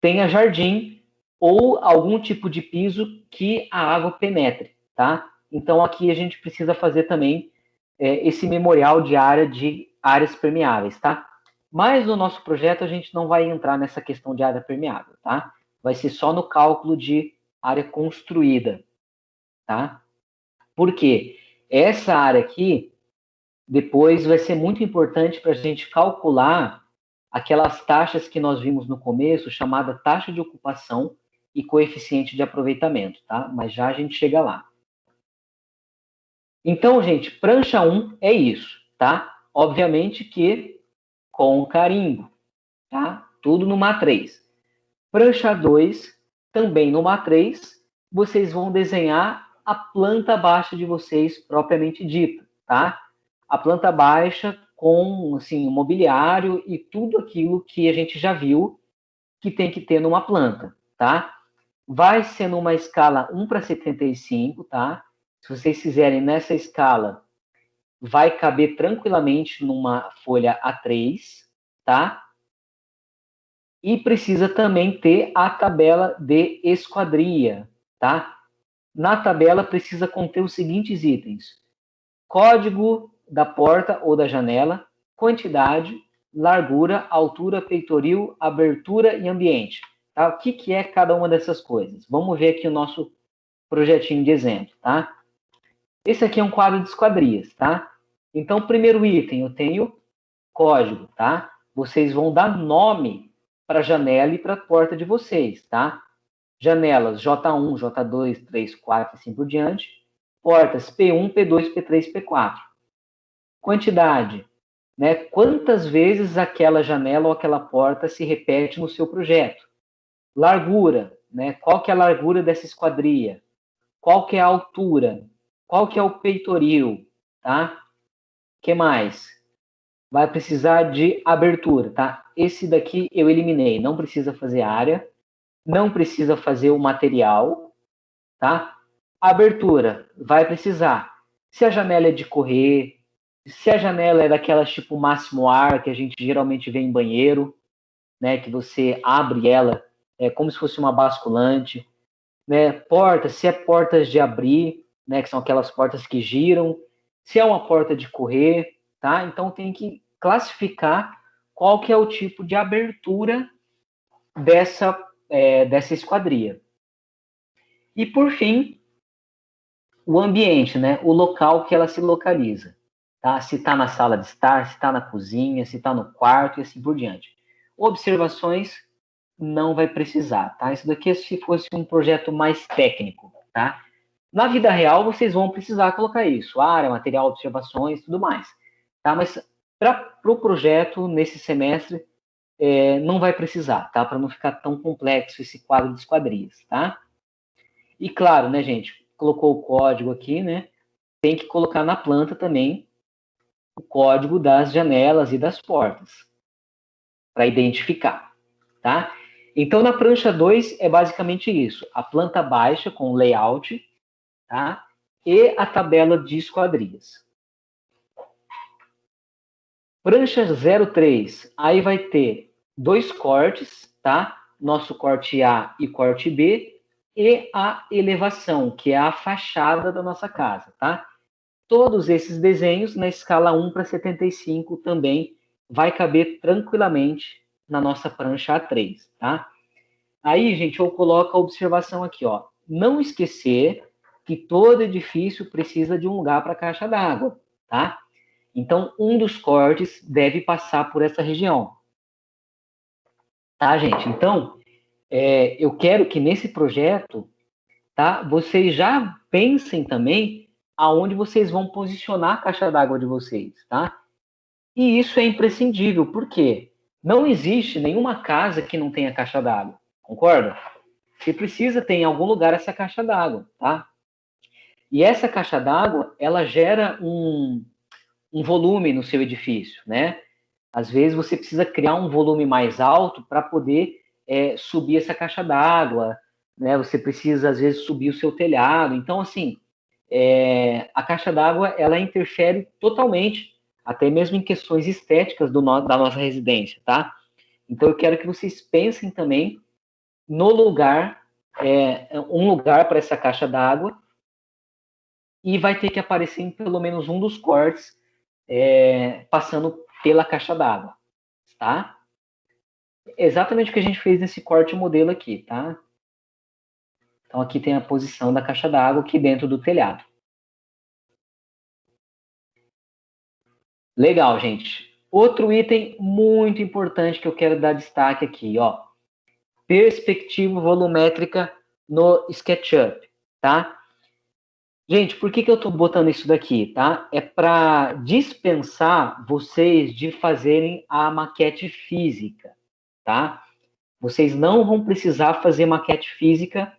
tenha jardim ou algum tipo de piso que a água penetre, tá? Então, aqui a gente precisa fazer também esse memorial de áreas permeáveis, tá? Mas no nosso projeto a gente não vai entrar nessa questão de área permeável, tá? Vai ser só no cálculo de área construída, tá? Por quê? Essa área aqui, depois vai ser muito importante para a gente calcular aquelas taxas que nós vimos no começo, chamada taxa de ocupação e coeficiente de aproveitamento, tá? Mas já a gente chega lá. Então, gente, prancha 1 é isso, tá? Obviamente que com carimbo, tá? Tudo numa A3. Prancha 2, também numa A3, vocês vão desenhar a planta baixa de vocês, propriamente dita, tá? A planta baixa com, assim, o mobiliário e tudo aquilo que a gente já viu que tem que ter numa planta, tá? Vai ser numa escala 1:75, tá? Se vocês fizerem nessa escala, vai caber tranquilamente numa folha A3, tá? E precisa também ter a tabela de esquadria, tá? Na tabela precisa conter os seguintes itens: código da porta ou da janela, quantidade, largura, altura, peitoril, abertura e ambiente. Tá? O que é cada uma dessas coisas? Vamos ver aqui o nosso projetinho de exemplo, tá? Esse aqui é um quadro de esquadrias, tá? Então, primeiro item, eu tenho código, tá? Vocês vão dar nome para a janela e para a porta de vocês, tá? Janelas J1, J2, 3, 4 e assim por diante. Portas P1, P2, P3, P4. Quantidade, né? Quantas vezes aquela janela ou aquela porta se repete no seu projeto? Largura, né? Qual que é a largura dessa esquadria? Qual que é a altura? Qual que é o peitoril, tá? Que mais? Vai precisar de abertura, tá? Esse daqui eu eliminei, não precisa fazer área, não precisa fazer o material, tá? Abertura, vai precisar. Se a janela é de correr, se a janela é daquelas tipo máximo ar, que a gente geralmente vê em banheiro, né? Que você abre ela, como se fosse uma basculante, né? Portas, se é portas de abrir, né? Que são aquelas portas que giram, se é uma porta de correr, tá? Então tem que classificar qual que é o tipo de abertura dessa esquadria. E por fim, o ambiente, né? O local que ela se localiza, tá? Se está na sala de estar, se está na cozinha, se está no quarto e assim por diante. Observações não vai precisar, tá? Isso daqui é se fosse um projeto mais técnico, tá? Na vida real, vocês vão precisar colocar isso, área, material, observações, tudo mais, tá? Mas para o projeto, nesse semestre, não vai precisar, tá? Para não ficar tão complexo esse quadro de esquadrias, tá? E claro, né, gente, colocou o código aqui, né? Tem que colocar na planta também o código das janelas e das portas para identificar, tá? Então, na prancha 2 é basicamente isso, a planta baixa com layout, tá? E a tabela de esquadrias. Prancha 03, aí vai ter 2 cortes, tá? Nosso corte A e corte B, e a elevação, que é a fachada da nossa casa, tá? Todos esses desenhos na escala 1 para 75 também vai caber tranquilamente na nossa prancha A3, tá? Aí, gente, eu coloco a observação aqui, ó. Não esquecer que todo edifício precisa de um lugar para caixa d'água, tá? Então, um dos cortes deve passar por essa região. Tá, gente? Então, eu quero que nesse projeto, tá, vocês já pensem também aonde vocês vão posicionar a caixa d'água de vocês, tá? E isso é imprescindível, porque não existe nenhuma casa que não tenha caixa d'água, concorda? Você precisa ter em algum lugar essa caixa d'água, tá? E essa caixa d'água, ela gera um volume no seu edifício, né? Às vezes você precisa criar um volume mais alto para poder subir essa caixa d'água, né? Você precisa, às vezes, subir o seu telhado. Então, assim, a caixa d'água, ela interfere totalmente, até mesmo em questões estéticas da nossa residência, tá? Então, eu quero que vocês pensem também no lugar, um lugar para essa caixa d'água, e vai ter que aparecer em pelo menos um dos cortes passando pela caixa d'água, tá? Exatamente o que a gente fez nesse corte modelo aqui, tá? Então, aqui tem a posição da caixa d'água aqui dentro do telhado. Legal, gente. Outro item muito importante que eu quero dar destaque aqui, ó. Perspectiva volumétrica no SketchUp, tá? Gente, por que eu estou botando isso daqui, tá? É para dispensar vocês de fazerem a maquete física, tá? Vocês não vão precisar fazer maquete física,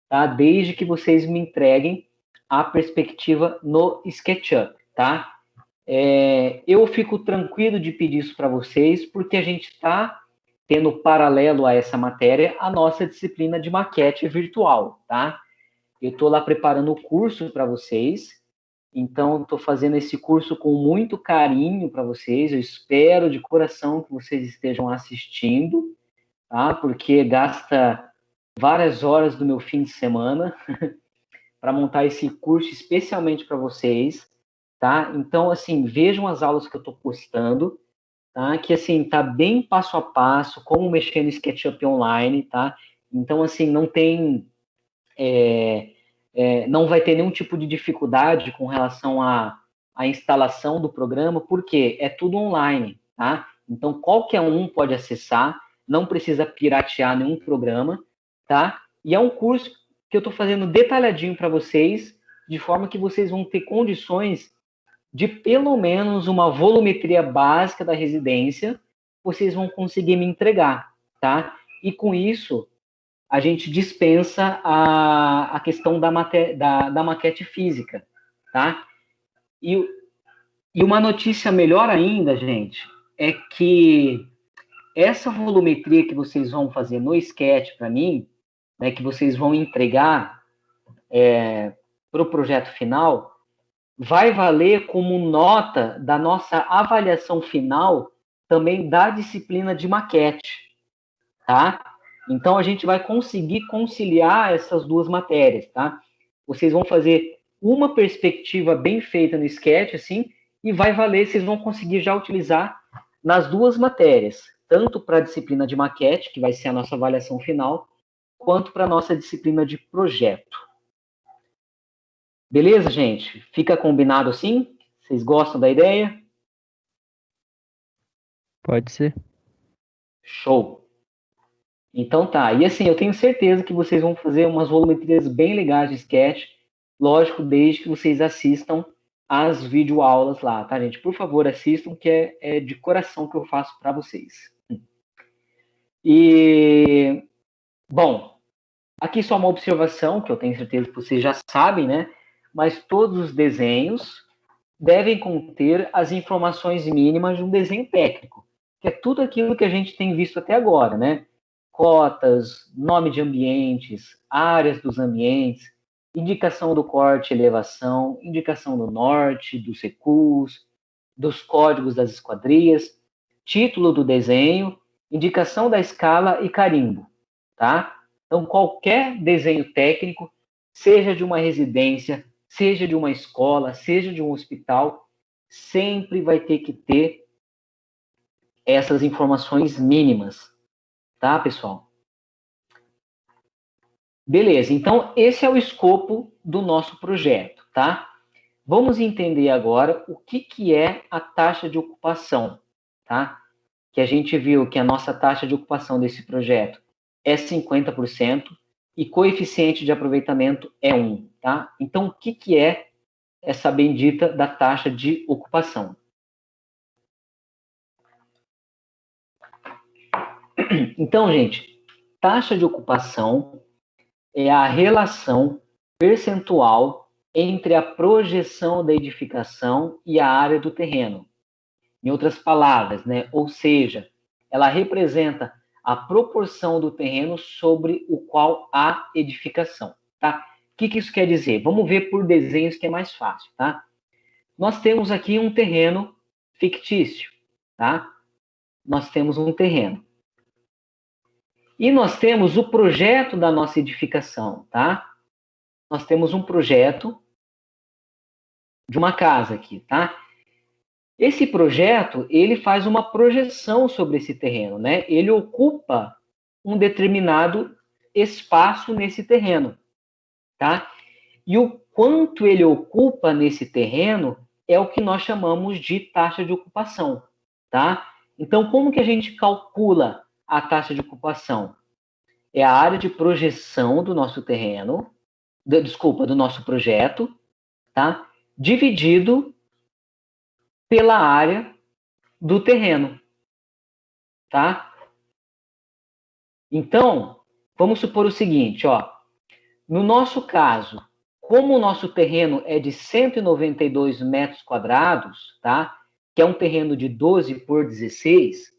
tá? Desde que vocês me entreguem a perspectiva no SketchUp, tá? Eu fico tranquilo de pedir isso para vocês, porque a gente está tendo paralelo a essa matéria a nossa disciplina de maquete virtual, tá? Eu estou lá preparando o curso para vocês, então estou fazendo esse curso com muito carinho para vocês, eu espero de coração que vocês estejam assistindo, tá? Porque gasta várias horas do meu fim de semana para montar esse curso especialmente para vocês, tá? Então, assim, vejam as aulas que eu estou postando, tá? Que, assim, tá bem passo a passo, como mexer no SketchUp online, tá? Então, assim, não tem... não vai ter nenhum tipo de dificuldade com relação à instalação do programa, porque é tudo online, tá? Então, qualquer um pode acessar, não precisa piratear nenhum programa, tá? E é um curso que eu estou fazendo detalhadinho para vocês, de forma que vocês vão ter condições de pelo menos uma volumetria básica da residência, vocês vão conseguir me entregar, tá? E com isso, a gente dispensa a questão da maquete física, tá? E uma notícia melhor ainda, gente, é que essa volumetria que vocês vão fazer no Sketch para mim, né, que vocês vão entregar para o projeto final, vai valer como nota da nossa avaliação final também da disciplina de maquete, tá? Então, a gente vai conseguir conciliar essas duas matérias, tá? Vocês vão fazer uma perspectiva bem feita no Sketch, assim, e vai valer, vocês vão conseguir já utilizar nas duas matérias, tanto para a disciplina de maquete, que vai ser a nossa avaliação final, quanto para a nossa disciplina de projeto. Beleza, gente? Fica combinado assim? Vocês gostam da ideia? Pode ser. Show! Então tá, e assim, eu tenho certeza que vocês vão fazer umas volumetrias bem legais de Sketch, lógico, desde que vocês assistam as videoaulas lá, tá, gente? Por favor, assistam, que é de coração que eu faço para vocês. E, bom, aqui só uma observação, que eu tenho certeza que vocês já sabem, né? Mas todos os desenhos devem conter as informações mínimas de um desenho técnico, que é tudo aquilo que a gente tem visto até agora, né? Cotas, nome de ambientes, áreas dos ambientes, indicação do corte e elevação, indicação do norte, dos recuos, dos códigos das esquadrias, título do desenho, indicação da escala e carimbo, tá? Então, qualquer desenho técnico, seja de uma residência, seja de uma escola, seja de um hospital, sempre vai ter que ter essas informações mínimas, tá, pessoal? Beleza, então esse é o escopo do nosso projeto, tá? Vamos entender agora o que é a taxa de ocupação, tá? Que a gente viu que a nossa taxa de ocupação desse projeto é 50% e coeficiente de aproveitamento é 1, tá? Então, o que é essa bendita da taxa de ocupação? Então, gente, taxa de ocupação é a relação percentual entre a projeção da edificação e a área do terreno. Em outras palavras, né? Ou seja, ela representa a proporção do terreno sobre o qual há edificação, tá? O que isso quer dizer? Vamos ver por desenhos que é mais fácil, tá? Nós temos aqui um terreno fictício, tá? Nós temos um terreno. E nós temos o projeto da nossa edificação, tá? Nós temos um projeto de uma casa aqui, tá? Esse projeto, ele faz uma projeção sobre esse terreno, né? Ele ocupa um determinado espaço nesse terreno, tá? E o quanto ele ocupa nesse terreno é o que nós chamamos de taxa de ocupação, tá? Então, como que a gente calcula a taxa de ocupação? É a área de projeção do nosso terreno, do nosso projeto, tá? Dividido pela área do terreno, tá? Então, vamos supor o seguinte, ó. No nosso caso, como o nosso terreno é de 192 metros quadrados, tá? Que é um terreno de 12 por 16,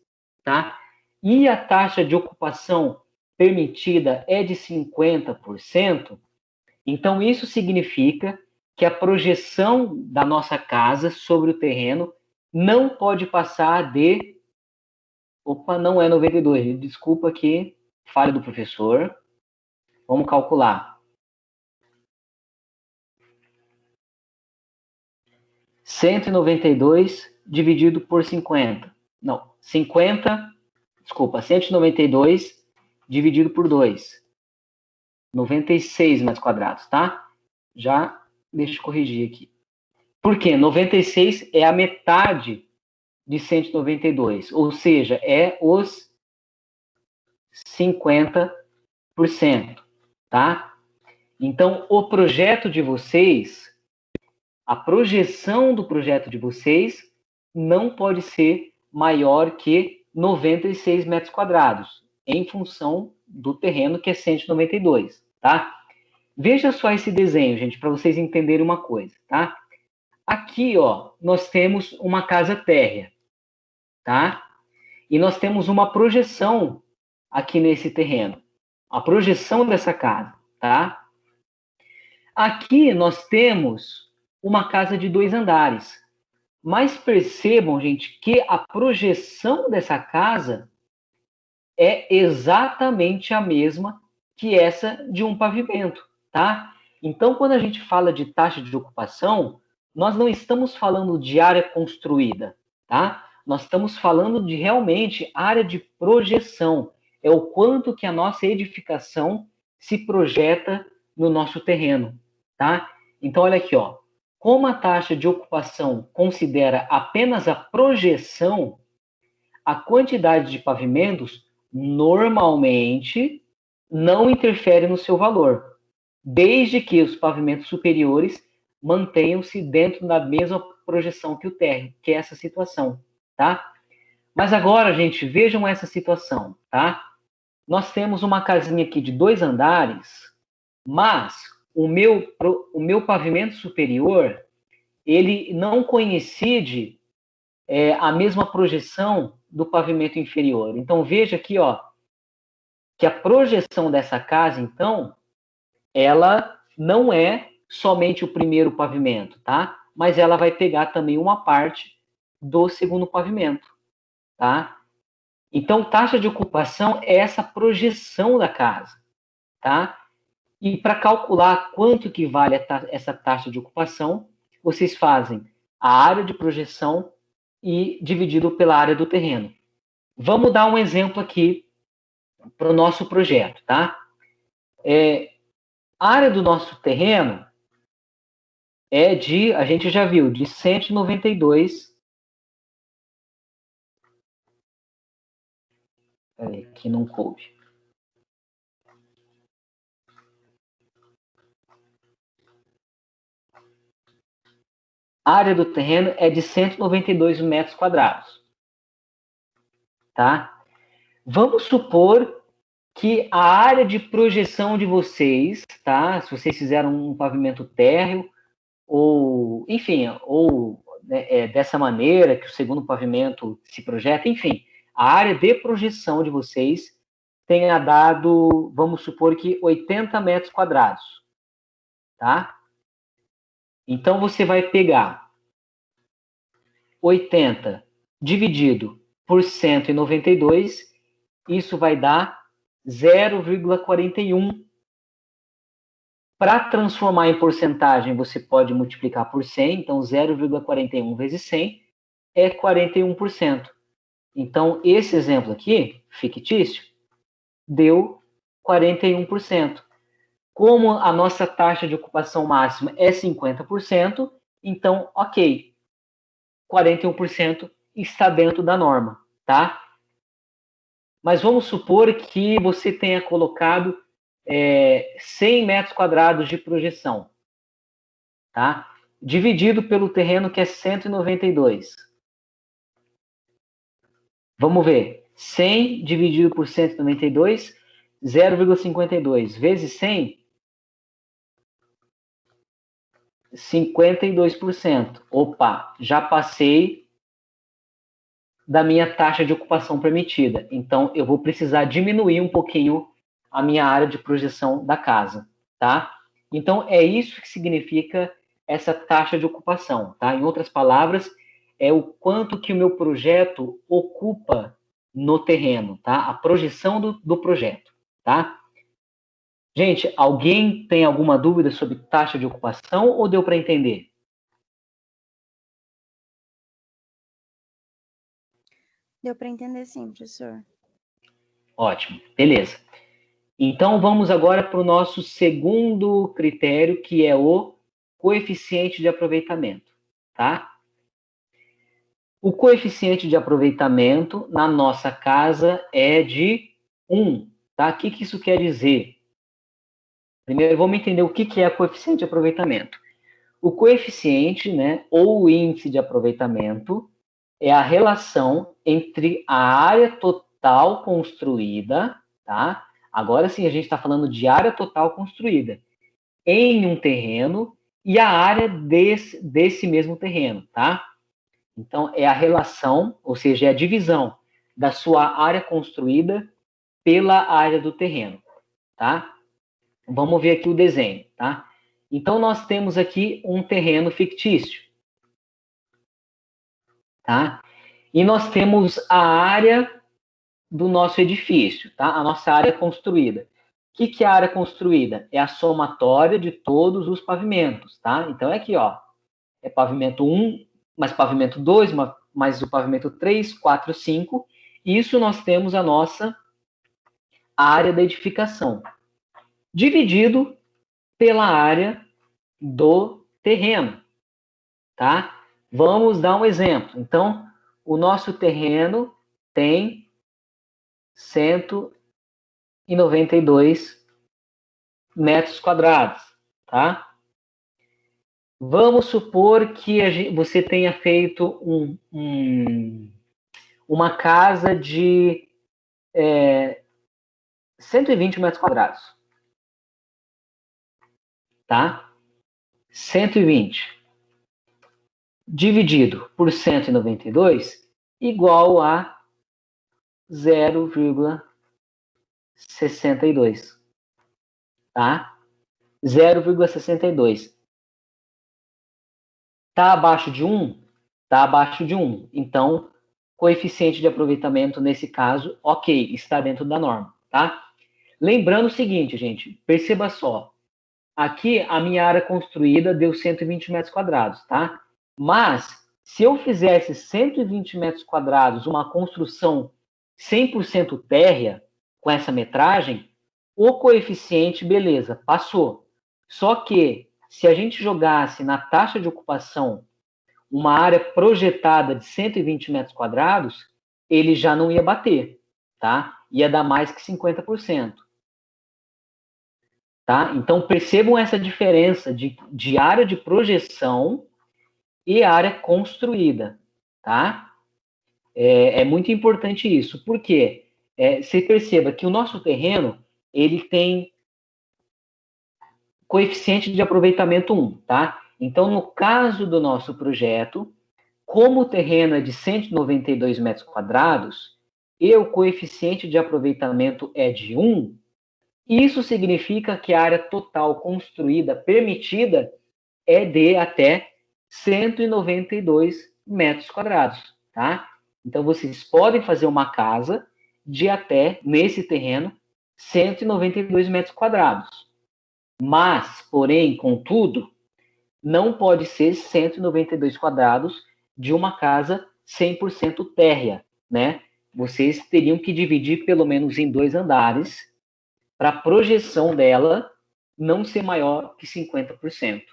tá? E a taxa de ocupação permitida é de 50%, então isso significa que a projeção da nossa casa sobre o terreno não pode passar de Opa, não é 92. Desculpa aqui, falha do professor. Vamos calcular. 192 dividido por 50. Não, 192 dividido por 2. 96 metros quadrados, tá? Já deixa eu corrigir aqui. Por quê? 96 é a metade de 192, ou seja, é os 50%, tá? Então, o projeto de vocês, a projeção do projeto de vocês não pode ser maior que 96 metros quadrados, em função do terreno que é 192, tá? Veja só esse desenho, gente, para vocês entenderem uma coisa, tá? Aqui, ó, nós temos uma casa térrea, tá? E nós temos uma projeção aqui nesse terreno. A projeção dessa casa, tá? Aqui nós temos uma casa de 2 andares. Mas percebam, gente, que a projeção dessa casa é exatamente a mesma que essa de um pavimento, tá? Então, quando a gente fala de taxa de ocupação, nós não estamos falando de área construída, tá? Nós estamos falando de realmente área de projeção. É o quanto que a nossa edificação se projeta no nosso terreno, tá? Então, olha aqui, ó. Como a taxa de ocupação considera apenas a projeção, a quantidade de pavimentos normalmente não interfere no seu valor, desde que os pavimentos superiores mantenham-se dentro da mesma projeção que o térreo, que é essa situação, tá? Mas agora, gente, vejam essa situação, tá? Nós temos uma casinha aqui de 2 andares, mas o meu pavimento superior, ele não coincide a mesma projeção do pavimento inferior. Então, veja aqui, ó, que a projeção dessa casa, então, ela não é somente o primeiro pavimento, tá? Mas ela vai pegar também uma parte do segundo pavimento, tá? Então, taxa de ocupação é essa projeção da casa, tá? E para calcular quanto que vale essa taxa de ocupação, vocês fazem a área de projeção e dividido pela área do terreno. Vamos dar um exemplo aqui para o nosso projeto, tá? A área do nosso terreno é de, a gente já viu, de 192. Peraí, aqui não coube. A área do terreno é de 192 metros quadrados, tá? Vamos supor que a área de projeção de vocês, tá? Se vocês fizeram um pavimento térreo, ou, enfim, ou dessa maneira que o segundo pavimento se projeta, enfim, a área de projeção de vocês tenha dado, vamos supor que 80 metros quadrados, tá? Então, você vai pegar 80 dividido por 192, isso vai dar 0,41. Para transformar em porcentagem, você pode multiplicar por 100, então 0,41 vezes 100 é 41%. Então, esse exemplo aqui, fictício, deu 41%. Como a nossa taxa de ocupação máxima é 50%, então, ok, 41% está dentro da norma, tá? Mas vamos supor que você tenha colocado 100 metros quadrados de projeção, tá? Dividido pelo terreno que é 192. Vamos ver. 100 dividido por 192, 0,52 vezes 100, 52%. Opa, já passei da minha taxa de ocupação permitida. Então, eu vou precisar diminuir um pouquinho a minha área de projeção da casa, tá? Então, é isso que significa essa taxa de ocupação, tá? Em outras palavras, é o quanto que o meu projeto ocupa no terreno, tá? A projeção do projeto, tá? Gente, alguém tem alguma dúvida sobre taxa de ocupação ou deu para entender? Deu para entender sim, professor. Ótimo, beleza. Então, vamos agora para o nosso segundo critério, que é o coeficiente de aproveitamento, tá? O coeficiente de aproveitamento na nossa casa é de 1, tá? O que isso quer dizer? Primeiro, vamos entender o que é coeficiente de aproveitamento. O coeficiente, né, ou o índice de aproveitamento, é a relação entre a área total construída, tá? Agora sim, a gente está falando de área total construída em um terreno e a área desse mesmo terreno, tá? Então, é a relação, ou seja, é a divisão da sua área construída pela área do terreno, tá? Vamos ver aqui o desenho, tá? Então, nós temos aqui um terreno fictício, tá? E nós temos a área do nosso edifício, tá? A nossa área construída. O que é a área construída? É a somatória de todos os pavimentos, tá? Então, é aqui, ó. É pavimento 1, mais pavimento 2, mais o pavimento 3, 4, 5. Isso nós temos a nossa área da edificação, dividido pela área do terreno, tá? Vamos dar um exemplo. Então, o nosso terreno tem 192 metros quadrados, tá? Vamos supor que você tenha feito uma casa de 120 metros quadrados, tá? 120 dividido por 192 igual a 0,62, tá? 0,62. Tá abaixo de 1? Tá abaixo de 1. Então, coeficiente de aproveitamento nesse caso, ok, está dentro da norma, tá? Lembrando o seguinte, gente, perceba só. Aqui, a minha área construída deu 120 metros quadrados, tá? Mas, se eu fizesse 120 metros quadrados, uma construção 100% térrea, com essa metragem, o coeficiente, beleza, passou. Só que, se a gente jogasse na taxa de ocupação uma área projetada de 120 metros quadrados, ele já não ia bater, tá? Ia dar mais que 50%. Tá? Então, percebam essa diferença de área de projeção e área construída, tá? É muito importante isso. Por quê? Você perceba que o nosso terreno, ele tem coeficiente de aproveitamento 1, tá? Então, no caso do nosso projeto, como o terreno é de 192 metros quadrados e o coeficiente de aproveitamento é de 1, isso significa que a área total construída permitida é de até 192 metros quadrados, tá? Então, vocês podem fazer uma casa de até, nesse terreno, 192 metros quadrados. Mas, porém, contudo, não pode ser 192 quadrados de uma casa 100% térrea, né? Vocês teriam que dividir pelo menos em 2 andares para a projeção dela não ser maior que 50%,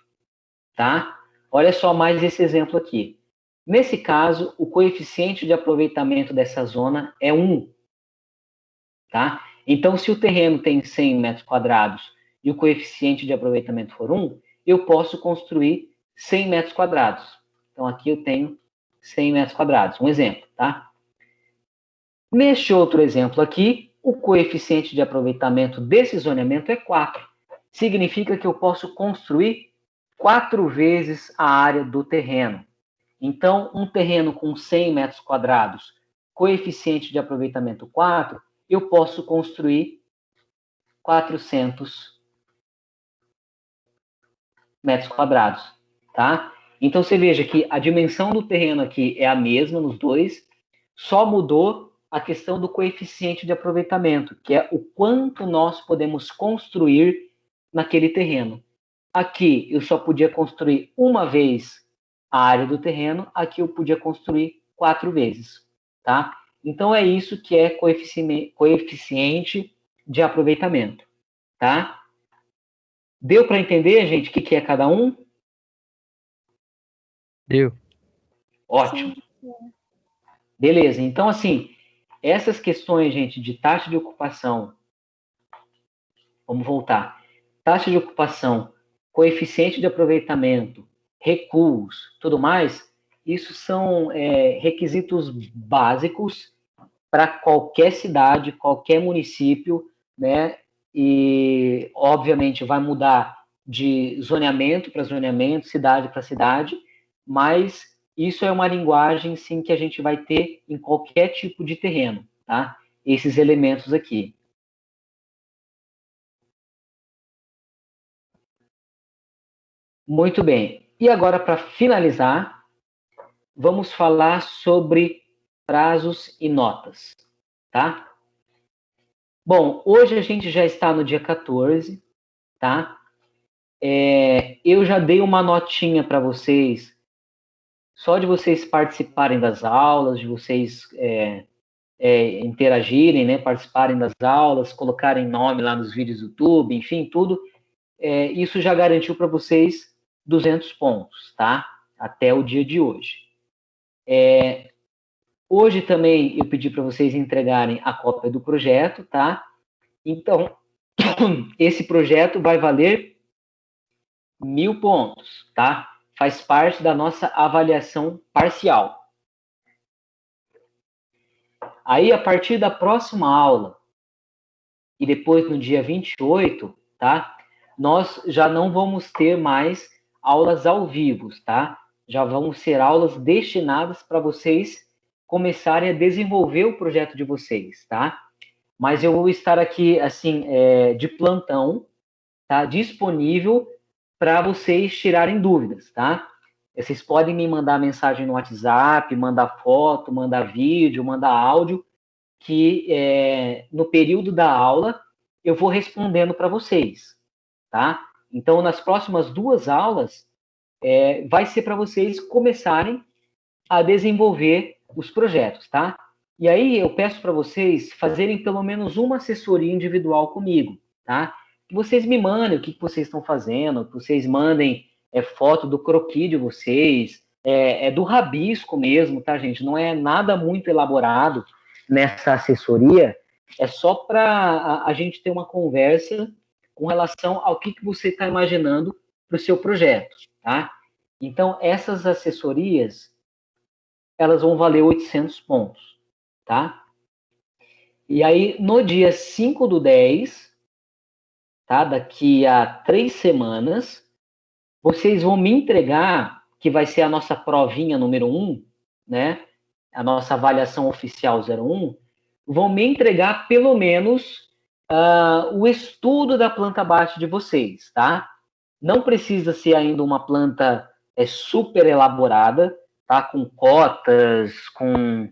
tá? Olha só mais esse exemplo aqui. Nesse caso, o coeficiente de aproveitamento dessa zona é 1, tá? Então, se o terreno tem 100 metros quadrados e o coeficiente de aproveitamento for 1, eu posso construir 100 metros quadrados. Então, aqui eu tenho 100 metros quadrados, um exemplo, tá? Neste outro exemplo aqui, o coeficiente de aproveitamento desse zoneamento é 4. Significa que eu posso construir 4 vezes a área do terreno. Então, um terreno com 100 metros quadrados, coeficiente de aproveitamento 4, eu posso construir 400 metros quadrados, tá? Então, você veja que a dimensão do terreno aqui é a mesma nos dois, só mudou a questão do coeficiente de aproveitamento, que é o quanto nós podemos construir naquele terreno. Aqui eu só podia construir uma vez a área do terreno, aqui eu podia construir 4 vezes, tá? Então é isso que é coeficiente de aproveitamento, tá? Deu para entender, gente, o que é cada um? Deu. Ótimo. Sim. Beleza, então assim, essas questões, gente, de taxa de ocupação, vamos voltar. Taxa de ocupação, coeficiente de aproveitamento, recuos, tudo mais, isso são requisitos básicos para qualquer cidade, qualquer município, né? E, obviamente, vai mudar de zoneamento para zoneamento, cidade para cidade, mas isso é uma linguagem, sim, que a gente vai ter em qualquer tipo de terreno, tá? Esses elementos aqui. Muito bem. E agora, para finalizar, vamos falar sobre prazos e notas, tá? Bom, hoje a gente já está no dia 14, tá? Eu já dei uma notinha para vocês, só de vocês participarem das aulas, de vocês interagirem, né? Participarem das aulas, colocarem nome lá nos vídeos do YouTube, enfim, tudo. Isso já garantiu para vocês 200 pontos, tá? Até o dia de hoje. Hoje também eu pedi para vocês entregarem a cópia do projeto, tá? Então, esse projeto vai valer 1000 pontos, tá? Faz parte da nossa avaliação parcial. Aí, a partir da próxima aula, e depois no dia 28, tá? Nós já não vamos ter mais aulas ao vivo, tá? Já vão ser aulas destinadas para vocês começarem a desenvolver o projeto de vocês, tá? Mas eu vou estar aqui, assim, de plantão, tá? Disponível para vocês tirarem dúvidas, tá? Vocês podem me mandar mensagem no WhatsApp, mandar foto, mandar vídeo, mandar áudio, que no período da aula eu vou respondendo para vocês, tá? Então, nas próximas 2 aulas, vai ser para vocês começarem a desenvolver os projetos, tá? E aí eu peço para vocês fazerem pelo menos uma assessoria individual comigo, tá? Que vocês me mandem o que vocês estão fazendo, que vocês mandem foto do croquis de vocês, do rabisco mesmo, tá, gente? Não é nada muito elaborado nessa assessoria, é só para a gente ter uma conversa com relação ao que você está imaginando para o seu projeto, tá? Então, essas assessorias, elas vão valer 800 pontos, tá? E aí, no dia 5/10, tá? Daqui a 3 semanas, vocês vão me entregar, que vai ser a nossa provinha número 1, né? A nossa avaliação oficial 01, vão me entregar pelo menos o estudo da planta baixa de vocês, tá? Não precisa ser ainda uma planta super elaborada, tá? Com cotas, com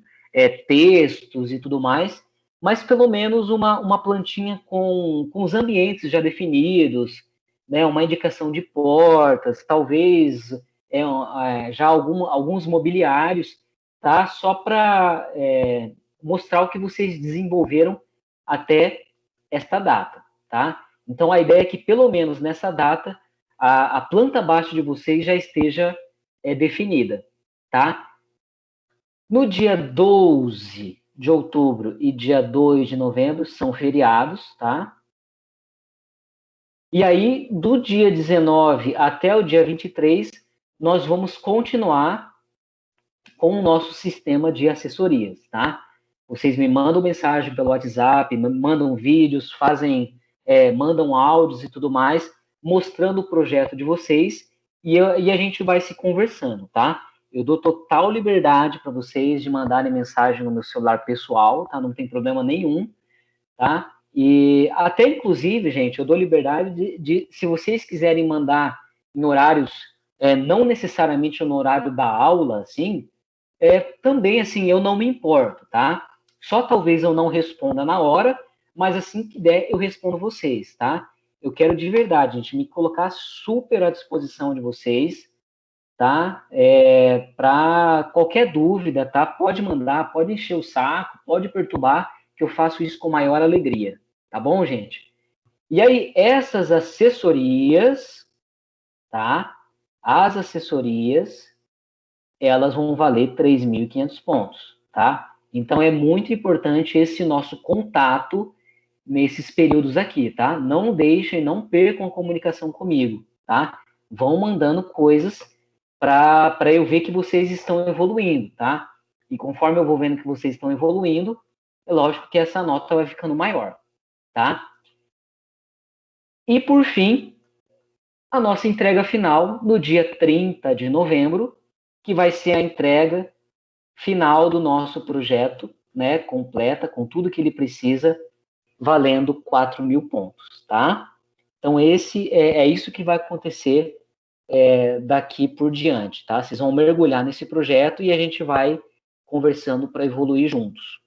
textos e tudo mais, mas pelo menos uma plantinha com os ambientes já definidos, né? Uma indicação de portas, talvez já alguns mobiliários, tá? Só para mostrar o que vocês desenvolveram até esta data, tá? Então, a ideia é que, pelo menos nessa data, a planta baixa de vocês já esteja definida, tá? No dia 12 de outubro e dia 2 de novembro são feriados, tá? E aí, do dia 19 até o dia 23, nós vamos continuar com o nosso sistema de assessorias, tá? Vocês me mandam mensagem pelo WhatsApp, mandam vídeos, mandam áudios e tudo mais, mostrando o projeto de vocês e a gente vai se conversando, tá? Eu dou total liberdade para vocês de mandarem mensagem no meu celular pessoal, tá? Não tem problema nenhum, tá? E até, inclusive, gente, eu dou liberdade de se vocês quiserem mandar em horários, não necessariamente no horário da aula, assim, também, assim, eu não me importo, tá? Só talvez eu não responda na hora, mas assim que der, eu respondo vocês, tá? Eu quero de verdade, gente, me colocar super à disposição de vocês, tá? Para qualquer dúvida, tá? Pode mandar, pode encher o saco, pode perturbar, que eu faço isso com maior alegria, tá bom, gente? E aí, essas assessorias, tá? As assessorias, elas vão valer 3.500 pontos, tá? Então, é muito importante esse nosso contato nesses períodos aqui, tá? Não deixem, não percam a comunicação comigo, tá? Vão mandando coisas para eu ver que vocês estão evoluindo, tá? E conforme eu vou vendo que vocês estão evoluindo, é lógico que essa nota vai ficando maior, tá? E por fim, a nossa entrega final no dia 30 de novembro, que vai ser a entrega final do nosso projeto, né? Completa, com tudo que ele precisa, valendo 4.000 pontos, tá? Então, é isso que vai acontecer daqui por diante, tá? Vocês vão mergulhar nesse projeto e a gente vai conversando para evoluir juntos.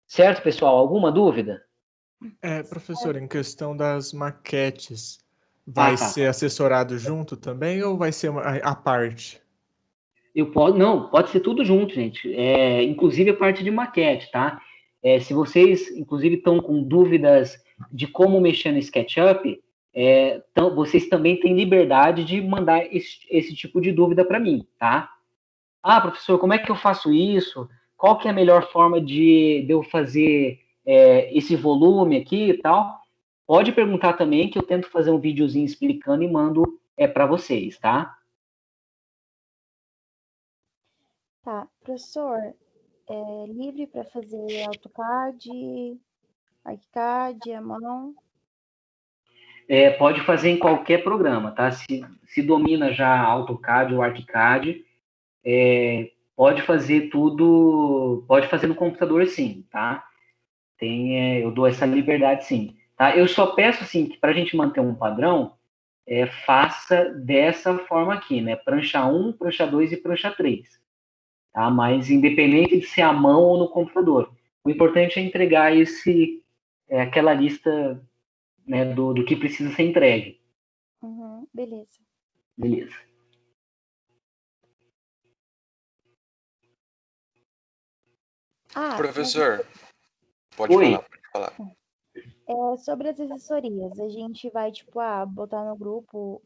Certo, pessoal? Alguma dúvida? Professor, em questão das maquetes, vai ser assessorado junto também ou vai ser à parte? Não, pode ser tudo junto, gente. Inclusive a parte de maquete, tá? Se vocês, inclusive, estão com dúvidas de como mexer no SketchUp, então, vocês também têm liberdade de mandar esse tipo de dúvida para mim, tá? Ah, professor, como é que eu faço isso? Qual que é a melhor forma de eu fazer esse volume aqui e tal? Pode perguntar também que eu tento fazer um videozinho explicando e mando para vocês, tá? Tá, professor, é livre para fazer AutoCAD, ArchiCAD, à mão? Pode fazer em qualquer programa, tá? Se domina já AutoCAD ou ArchiCAD, pode fazer tudo, pode fazer no computador sim, tá? Eu dou essa liberdade sim, tá? Eu só peço assim que para a gente manter um padrão, faça dessa forma aqui, né? Prancha 1, prancha 2 e prancha 3, tá? Mas independente de ser à mão ou no computador, o importante é entregar aquela lista, né, do que precisa ser entregue. Uhum, beleza. Beleza. Professor, pode Oi. falar. Sobre as assessorias, a gente vai, botar no grupo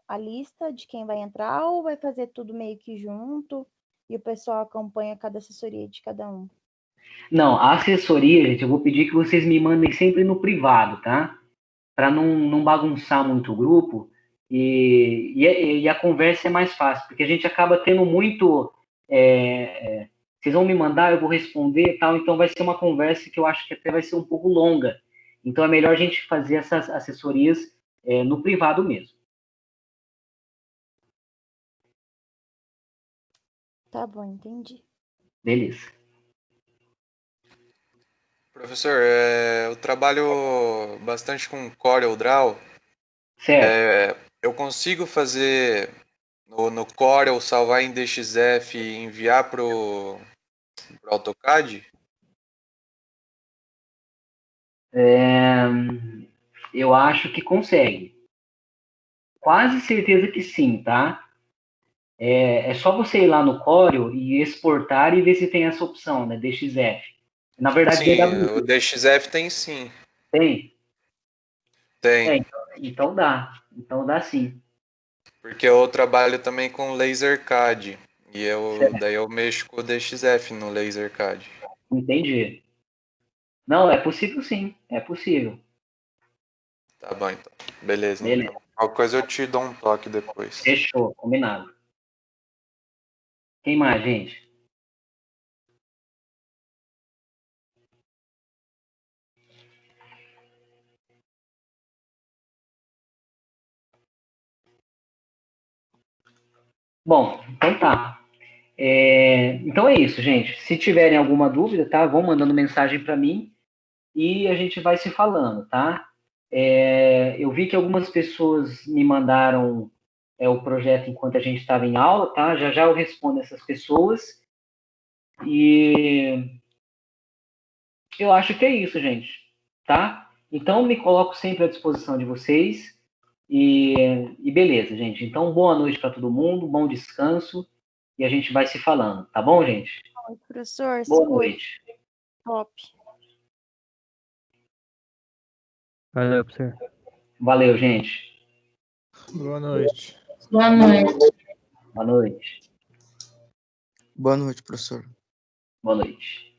a lista de quem vai entrar ou vai fazer tudo meio que junto e o pessoal acompanha cada assessoria de cada um? Não, a assessoria, gente, eu vou pedir que vocês me mandem sempre no privado, tá? Para não bagunçar muito o grupo e a conversa é mais fácil, porque a gente acaba tendo muito. Vocês vão me mandar, eu vou responder e tal, então vai ser uma conversa que eu acho que até vai ser um pouco longa. Então é melhor a gente fazer essas assessorias no privado mesmo. Tá bom, entendi. Beleza. Professor, eu trabalho bastante com CorelDRAW. Certo. Eu consigo fazer no Corel, salvar em DXF e enviar pro AutoCAD? Eu acho que consegue. Quase certeza que sim, tá? É só você ir lá no Corel e exportar e ver se tem essa opção, né? DXF. Na verdade, Sim, DWG o DXF tem sim. tem. Tem. Então dá. Então dá sim. Porque eu trabalho também com LaserCAD. E Certo. daí eu mexo com o DXF no LaserCAD. Entendi. Não, é possível sim. É possível. Tá bom, então. Beleza. Beleza. Então. Qualquer coisa eu te dou um toque depois. Fechou. Combinado. Quem mais, gente? Bom, então tá. Então é isso, gente. Se tiverem alguma dúvida, tá? Vão mandando mensagem para mim e a gente vai se falando, tá? Eu vi que algumas pessoas me mandaram o projeto enquanto a gente estava em aula, tá? Já já eu respondo essas pessoas. E eu acho que é isso, gente. Tá? Então, me coloco sempre à disposição de vocês. E beleza, gente. Então, boa noite para todo mundo, bom descanso. E a gente vai se falando, tá bom, gente? Oi, professor. Boa se cuida. noite. Top. Valeu, professor. Valeu, gente. Boa noite. Boa noite. Boa noite. Boa noite, professor. Boa noite.